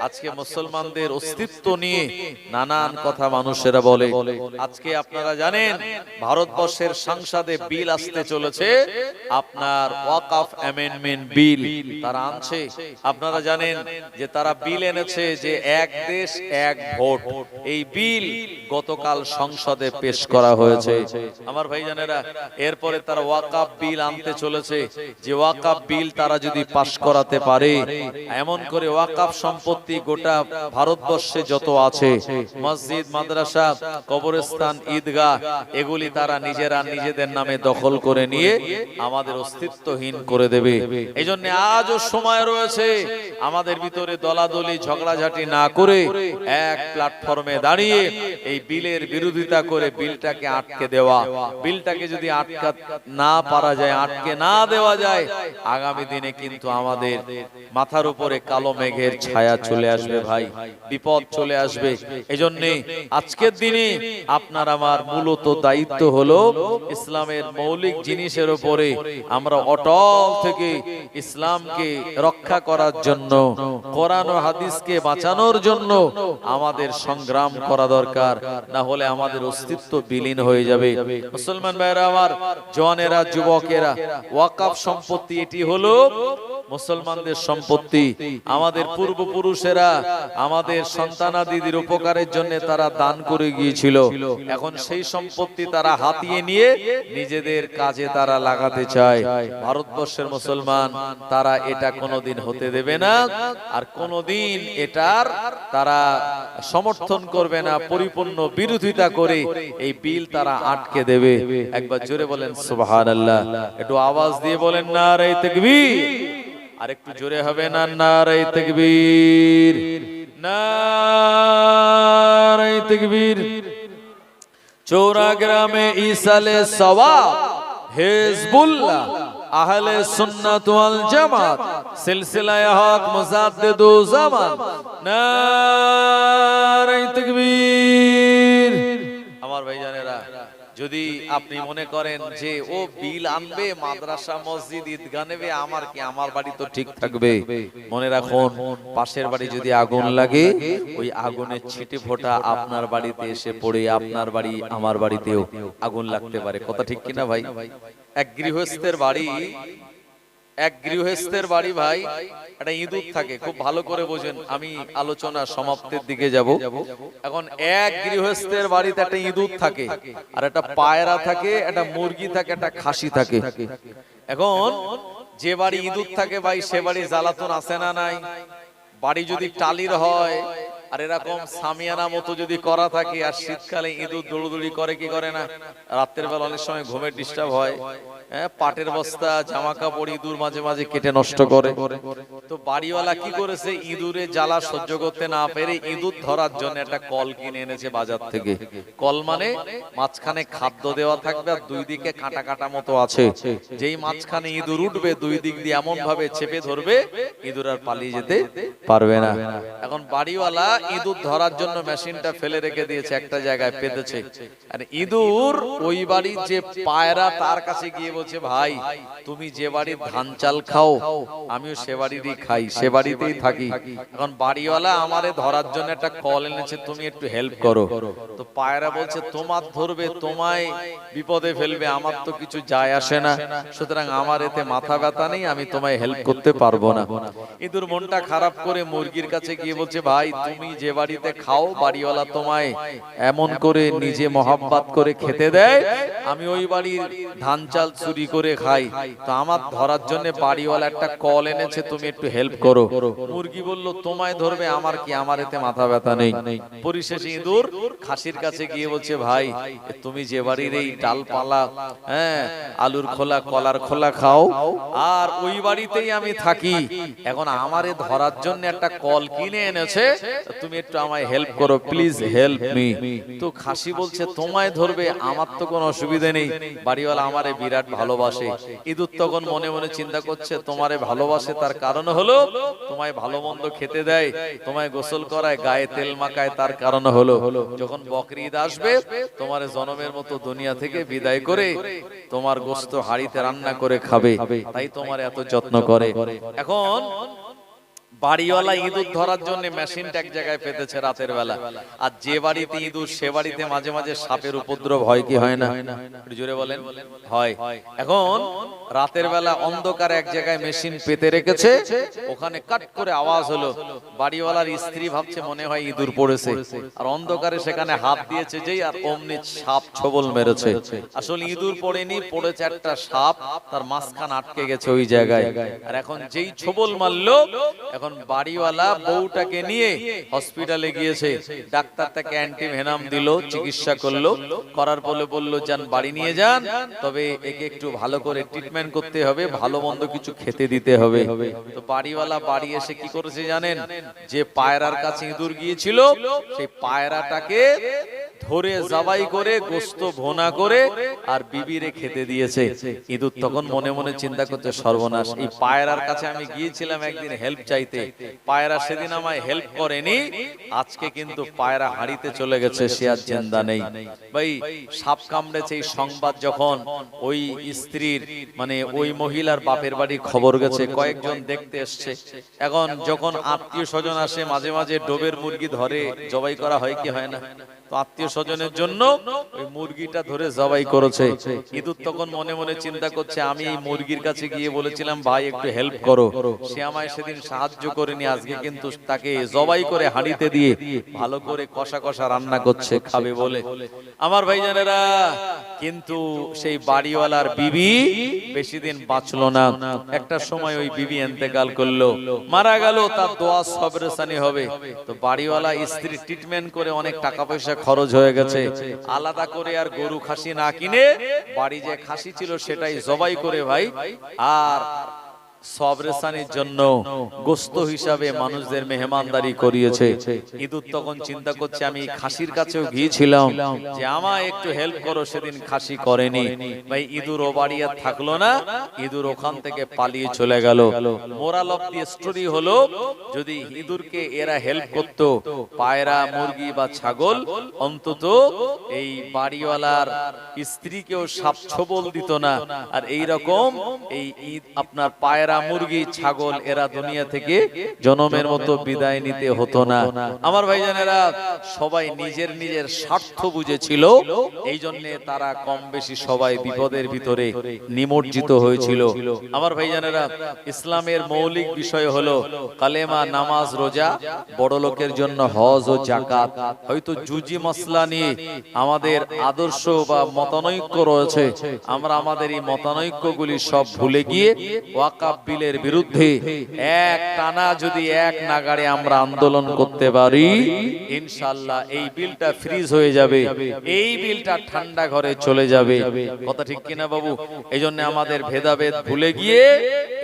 আজকে মুসলমানদের অস্তিত্ব নিয়ে নানান কথা মানুষেরা বলে। আজকে আপনারা জানেন ভারতবর্ষের সংসদে বিল আসতে চলেছে, আপনার ওয়াকফ অ্যামেন্ডমেন্ট বিল তারা আনছে। আপনারা জানেন যে তারা বিল এনেছে যে এক দেশ এক ভোট, এই বিল গতকাল সংসদে পেশ করা হয়েছে আমার ভাইজানেরা। এরপরে তারা ওয়াকফ বিল আনতে চলেছে, যে ওয়াকফ বিল তারা যদি পাশ করাতে পারে, এমন করে ওয়াকফ সম্পত্তি গোটা ভারতবর্ষে যত আছে, মসজিদ, মাদ্রাসা, কবরস্থান, ঈদগাহ, এগুলি তারা নিজেরা নিজেদের নামে দখল করে নিয়ে আমাদের অস্তিত্বহীন করে দেবে। এই জন্য আজও সময় রয়েছে আমাদের ভিতরে দলাদলি ঝগড়াঝাটি না করে এক প্ল্যাটফর্মে দাঁড়িয়ে এই বিলের বিরোধিতা করে বিলটাকে আটকে দেওয়া। বিলটাকে যদি আটকা না পারা যায়, আটকে না দেওয়া যায়, আগামী দিনে কিন্তু আমাদের মাথার উপরে কালো মেঘের ছায়া চলে আসবে ভাই, বিপদ চলে আসবে। এজন্য আজকের দিনে আপনার আমার মূলত দায়িত্ব হলো ইসলামের মৌলিক জিনিসের উপরে আমরা অটল থেকে ইসলামকে রক্ষা করার জন্য, কোরআন ও হাদিসকে বাঁচানোর জন্য আমাদের সংগ্রাম করা দরকার, না হলে আমাদের অস্তিত্ব বিলীন হয়ে যাবে। মুসলমান ভাইরা আমার, জওয়ানেরা, যুবকেরা, ওয়াকফ সম্পত্তি এটি হলো মুসলমানদের সম্পত্তি। আমাদের পূর্বপুরুষেরা আমাদের সন্তানাদিদের উপকারের জন্য তারা দান করে গিয়েছিল। এখন সেই সম্পত্তি তারা হাতিয়ে নিয়ে নিজেদের কাজে তারা লাগাতে চায়। ভারতবর্ষের মুসলমান তারা এটা কোনোদিন হতে দেবে না, আর কোনোদিন এটার তারা সমর্থন করবে না, পরিপূর্ণ বিরোধিতা করে এই বিল তারা আটকে দেবে। একবার জোরে বলেন সুবহানাল্লাহ, একটু আওয়াজ দিয়ে বলেন নারে তাকবীর, আর একটু জোরে হবে না নারে তাকবীর, নারে তাকবীর। চৌরা গ্রামে ইসালে সওয়াব, হিজবুল্লাহ, আহলে সুন্নাত ওয়াল জামাত, সিলসিলায়ে হক, মুজাদ্দিদু জামান, নারে তাকবীর। আমার ভাইজানেরা, যদি আপনি মনে করেন যে ও বিল আনবে, মাদ্রাসা, মসজিদ, ঈদগাহ নেবে, আমার কি, আমার বাড়ি তো ঠিক থাকবে, মনে রাখুন পাশের বাড়ি যদি আগুন লাগে, ওই আগুনের ছিটে ফোঁটা আপনার বাড়িতে এসে পড়ে আপনার বাড়ি, আমার বাড়িতেও আগুন লাগতে পারে। কথা ঠিক কিনা ভাই? এক গৃহস্থের বাড়ি ভাই, একটা ইঁদুর থাকে, খুব ভালো করে বোঝেন, আমি আলোচনা সমাপ্তির দিকে যাব। এখন এক গৃহস্থের বাড়িতে একটা ইঁদুর থাকে, আর একটা পায়রা থাকে, একটা মুরগি থাকে, একটা খাসি থাকে। এখন যে বাড়ি ইঁদুর থাকে ভাই, সে বাড়ি জ্বালাতন আসে না নাই? বাড়ি যদি টালির হয় আর এরকম সামিয়ানা মতো যদি করা থাকে, আর শীতকালে ইঁদুর দৌড়দৌড়ি করে কি করে না? রাতের বেলা অনেক সময় ঘুমের ডিস্টার্ব হয়, পাটের বস্তা, জামা কাপড় ইঁদুর মাঝে মাঝে কেটে নষ্ট করে। তো বাড়িওয়ালা কি করেছে, ইঁদুরের জ্বালা সহ্য করতে না পেরে ইঁদুর ধরার জন্য একটা কল কিনে এনেছে বাজার থেকে। কল মানে মাঝখানে খাদ্য দেওয়া থাকবে, আর দুই দিকে কাটা কাটা মতো আছে, যেই মাঝখানে ইঁদুর উঠবে, দুই দিক দিয়ে এমন ভাবে চেপে ধরবে, ইঁদুর আর পালিয়ে যেতে পারবে না। এখন বাড়িওয়ালা ইঁদুর ধরার জন্য মেশিনটা ফেলে রেখে দিয়েছে, একটা জায়গায় পেতেছে, আর ইঁদুর ওই বাড়ির যে পায়রা তার কাছে গিয়ে বলছে, ভাই তুমি যে বাড়ির ধান চাল খাও, আমিও সে বাড়িরই খাই, সে বাড়িতেই থাকি। এখন বাড়িওয়ালা আমারে ধরার জন্য একটা কল এনেছে, তুমি একটু হেল্প করো। তো পায়রা বলছে, তোমার ধরবে, তোমায় বিপদে ফেলবে, আমার তো কিছু যায় আসে না, সুতরাং আমার এতে মাথা ব্যথা নেই, আমি তোমায় হেল্প করতে পারবো না। ইঁদুর মনটা খারাপ করে মুরগির কাছে গিয়ে বলছে, ভাই তুমি যে বাড়িতে খাও, বাড়িওয়ালা তোমায় এমন করে নিজে মহাব্বত করে খেতে দেয়, আমি ওই বাড়ির ধান চাল চুরি করে খাই, তো আমার ধরার জন্য বাড়িওয়ালা একটা কল এনেছে, তুমি একটু হেল্প করো। মুরগি বলল, তোমায় ধরবে, আমার কি, আমার এতে মাথা ব্যথা নেই। পরিশেষে ইঁদুর খাসির কাছে গিয়ে বলছে, ভাই তুমি যে বাড়ির এই ডালপালা, আলুর খোলা, কলার খোলা খাও, আর ওই বাড়িতেই আমি থাকি, এখন আমারে ধরার জন্য একটা কল কিনে এনেছে, তুমি একটু আমায় হেল্প করো, প্লিজ হেল্প মি। তো খাসি বলছে, তোমায় ধরবে, আমার তো কোনো অসুবিধা নেই, বাড়িওয়ালা আমারে বিরাট ভালোবাসে। ইঁদুর তখন মনে মনে চিন্তা করছে, তোমারে ভালোবাসে তার কারণ হলো তোমায় ভালো মন্দ খেতে দেয়, তোমায় গোসল করায়, গায়ে তেল মাখায়, তার কারণ হলো যখন বকরি ঈদ আসবে, তোমার জনমের মতো দুনিয়া থেকে বিদায় করে তোমার গোশত হাড়িতে রান্না করে খাবে, তাই তোমার এত যত্ন করে। এখন বাড়িওয়ালা ইঁদুর ধরার জন্য মেশিনটা এক জায়গায় পেতেছে রাতের বেলা, আর যে বাড়িতে ইঁদুর সে বাড়িতে মাঝে মাঝে সাপের উপদ্রব হয় কি হয় না? একটু জোরে বলেন। হয়। এখন রাতের বেলা অন্ধকারে এক জায়গায় মেশিন পেতে রেখেছে, ওখানে কাট করে আওয়াজ হলো, বাড়িওয়ালার স্ত্রী ভাবছে মনে হয় ইঁদুর পড়েছে, আর অন্ধকারে সেখানে হাত দিয়েছে যেই, আর অমনি সাপ ছবল মেরেছে। আসলে ইঁদুর পড়েনি, পড়েছে একটা সাপ, তার মাঝখান আটকে গেছে ওই জায়গায়। আর এখন যেই ছবল মারলো, এখন বাড়িওয়ালা বউটাকে নিয়ে হসপিটালে গিয়েছে, ডাক্তার তাকে অ্যান্টিভেনাম দিল, চিকিৎসা করলো, করার পরে বলল যান বাড়ি নিয়ে যান, তবে একে একটু ভালো করে ট্রিটমেন্ট করতে হবে, ভালো মন্দ কিছু খেতে দিতে হবে। তো বাড়িওয়ালা বাড়ি এসে কি করেছে জানেন? যে পায়রার কাছে ইঁদুর গিয়েছিল, সেই পায়রাটাকে ধরে জবাই করে গোশত ভোনা করে আর বিবিরে খেতে দিয়েছে। ইঁদুর তখন মনে মনে চিন্তা করছে, সর্বনাশ, এই পায়রার কাছে আমি গিয়েছিলাম একদিন হেল্প চাইতে, পায়রা সেদিন আমায় হেল্প করেনি, আজকে কিন্তু পায়রা হাঁড়িতে চলে গেছে, সে আর জিন্দা নেই। ভাই, সাপ কামড়েছে এই সংবাদ যখন ওই স্ত্রীর মানে ওই মহিলার বাপের বাড়ি খবর গেছে, কয়েকজন দেখতে এসছে। এখন যখন আত্মীয় স্বজন আসে, মাঝে মাঝে ডোবের মুরগি ধরে জবাই করা হয় কি হয় না? তো আত্মীয় স্বজনের জন্য ওই মুরগিটা ধরে জবাই করেছে। ইঁদুর তখন মনে মনে চিন্তা করছে, আমি এই মুরগির কাছে গিয়ে বলেছিলাম ভাই একটু হেল্প করো, সে আমায় সেদিন সাহায্য করেনি, আজকে কিন্তু তাকে জবাই করে হাঁড়িতে দিয়ে ভালো করে কষা কষা রান্না করছে খাবে বলে। আমার ভাইজানেরা, কিন্তু সেই বাড়িওয়ালার বিবি বেশি দিন বাঁচলো না। একটা সময় ওই বিবি ইন্তেকাল করলো, মারা গেল, তার দোয়া সবরেসানি হবে। তো বাড়িওয়ালা স্ত্রী ট্রিটমেন্ট করে অনেক টাকা পয়সা খরচ হয়ে গেছে, আলাদা করে আর গরু খাসি না কিনে বাড়ি যে খাসি ছিল সেটাই জবাই করে ভাই আর সবরেসানির জন্য গোশত হিসাবে মানুষদের মেহমানদারি করিয়েছে। ইঁদুর তখন চিন্তা করছে, আমি খাসির কাছেও গিয়েছিলাম যে আমায় একটু হেল্প করো, সেদিন খাসি করেনি। ভাই ইঁদুর ও বাড়ি আর থাকলো না, ইঁদুর ওখান থেকে পালিয়ে চলে গেল। মোরাল অফ দি স্টোরি হলো, যদি ইঁদুরকে এরা হেল্প করত, পায়রা, মুরগি বা ছাগল, অন্তত এই বাড়িওয়ালার স্ত্রীকেও সাপ ছবল দিত না। আর এই রকম এই আপনার পায়রা, মুরগি, ছাগল এরা দুনিয়া থেকে জনমের মতো বিদায় নিতে হতো না। আমার ভাইজানেরা, সবাই নিজের নিজের স্বার্থ বুঝেছিল, এই জন্য তারা কম বেশি সবাই বিপদের ভিতরে নিমজ্জিত হয়েছিল। আমার ভাইজানেরা, ইসলামের মৌলিক বিষয় হলো কালেমা, নামাজ, রোজা, বড় লোকের জন্য হজ ও যাকাত। হয়তো জুজি মসলা নিয়ে আমাদের আদর্শ বা মতানৈক্য রয়েছে, আমরা আমাদের এই মতানৈক্যগুলি সব ভুলে গিয়ে ওয়াকাফ বিলের বিরুদ্ধে এক টানা যদি এক নাগাড়ে আমরা আন্দোলন করতে পারি, ইনশাআল্লাহ এই বিলটা ফ্রিজ হয়ে যাবে, এই বিলটা ঠান্ডা ঘরে চলে যাবে। কথা ঠিক কিনা বাবু? এই জন্য আমাদের ভেদাভেদ ভুলে গিয়ে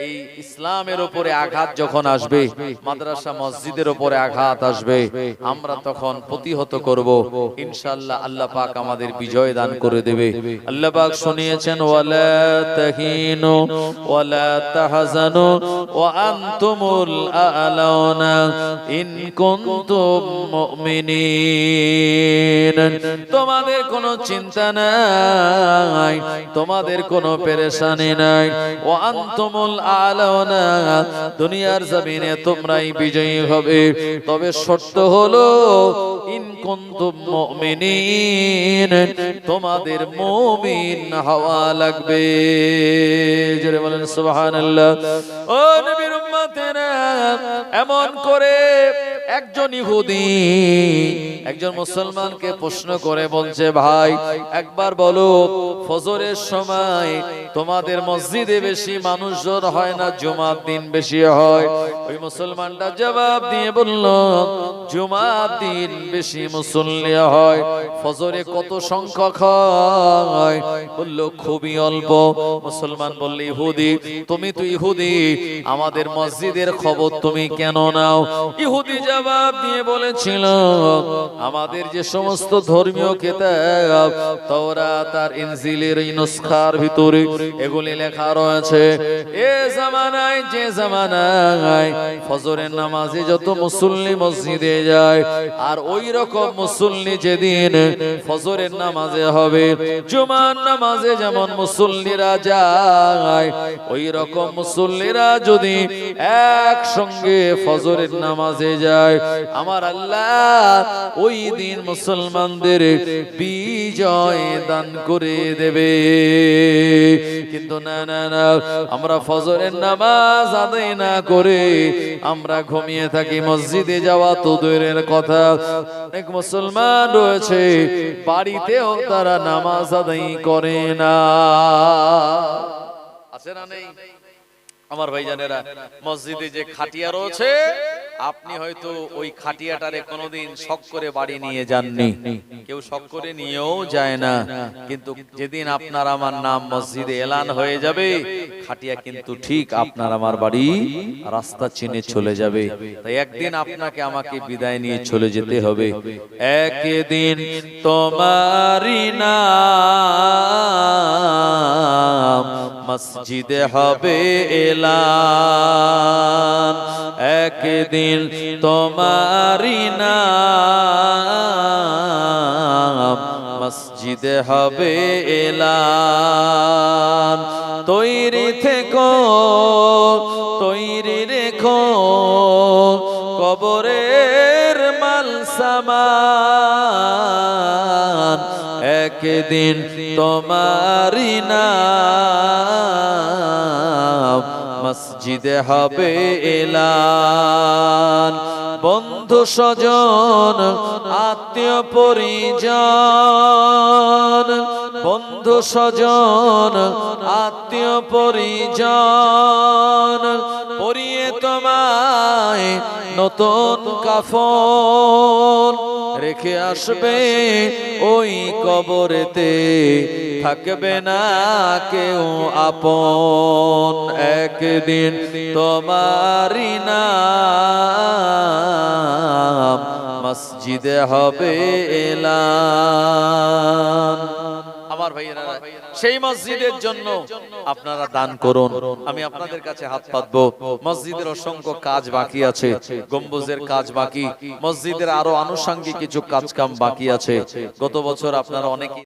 এই ইসলামের উপরে আঘাত যখন আসবে, মাদ্রাসা মসজিদের উপরে আঘাত আসবে, আমরা তখন প্রতিহত করব ইনশাআল্লাহ। আল্লাহ পাক আমাদের বিজয় দান করে দেবে। আল্লাহ পাক শুনিয়েছেন, ওয়ালা তাহিনু ওয়ালা তাহজানু ওয়া আনতুমুল আ'লাউনা ইন কুনতুম মুমিনিন। তোমাদের কোনো চিন্তা নাই, তোমাদের কোনো পেরেশানি নাই। ওয়া আনতুমুল আ'লাউনা, দুনিয়ার জমিনে তোমরাই বিজয়ী হবে, তবে শর্ত হলো ইন কুনতুম মুমিনিন, তোমাদের মুমিন হওয়া লাগবে। জোরে বলেন সুবহানাল্লাহ। ও নবীর উম্মতেরা, এমন করে একজন ইহুদি একজন মুসলমানকে প্রশ্ন করে বলছে, ভাই একবার বলো, ফজরের সময় তোমাদের মসজিদে বেশি মানুষজন হয় না জুমার দিন বেশি হয়? ওই মুসলমানটা জবাব দিয়ে বলল, জুমার দিন বেশি মুসল্লি হয়। ফজরে কত সংখ্যক হয়? বলল খুবই অল্প। মুসলমান বলল, ইহুদি, তুমি তো ইহুদি, আমাদের মসজিদের খবর তুমি কেন নাও? ইহুদি জবাব দিয়ে বলেছিল, আমাদের যে সমস্ত ধর্মীয় কিতাব তাওরাত আর ইনজিলের এই নুসখার ভিতরে এগুলি লেখা রয়েছে, এ জামানায় যে জামানায় ফজরের নামাজে যত মুসল্লি মসজিদে যায়, আর ওই রকম মুসল্লি যেদিন ফজরের নামাজে হবে, জুমার নামাজে যেমন মুসল্লিরা যায়, ওই রকম মুসল্লিরা যদি একসঙ্গে ফজরের নামাজে যায়, আমার আল্লাহ ওই দিন মুসলমানদের বিজয় দান করে দেবে। কিন্তু না না না, আমরা ফজরের নামাজ আদায় না করে আমরা ঘুমিয়ে থাকি। মসজিদে যাওয়া তো দূরের কথা, অনেক মুসলমান রয়েছে বাড়িতেও তারা নামাজ আদায় করে না। আছে না নেই? আমার ভাইজানেরা, মসজিদে যে খাটিয়া রয়েছে, আপনি হয়তো ওই খাটিয়াটারে কোনোদিন শখ করে বাড়ি নিয়ে যাননি, কেউ শখ করে নিয়েও যায় না, কিন্তু যেদিন আপনার আমার নাম মসজিদে এলান হয়ে যাবে, খাটিয়া কিন্তু ঠিক আপনার আমার বাড়ি রাস্তা চিনে চলে যাবে। তাই একদিন আপনাকে আমাকে বিদায় নিয়ে চলে যেতে হবে। একদিন তোমারি নাম মসজিদে হবে এলান, একদিন তোমারি নাম মসজিদে হবে এলান। তৈরি থেকো, তৈরি রেখো কবরের মাল সামান, একদিন তোমারি নাম মসজিদে হবে এলান। বন্ধু স্বজন আত্মীয় পরিজন, বন্ধু স্বজন আত্মীয় পরিজন পরিয়ে তোমায় নতুন কাফন রেখে আসবে ওই কবরেতে, থাকবে না কেউ আপন। একদিন তোমারি নাম মসজিদে হবে এলান। আমার ভাইয়েরা, সেই মসজিদের জন্য আপনারা দান করুন। আমি আপনাদের কাছে হাত পাতবো। মসজিদের অসংখ্য কাজ বাকি আছে, গম্বুজের কাজ বাকি, মসজিদের আরো আনুষঙ্গিক কিছু কাজ কাম বাকি আছে। গত বছর আপনারা অনেকে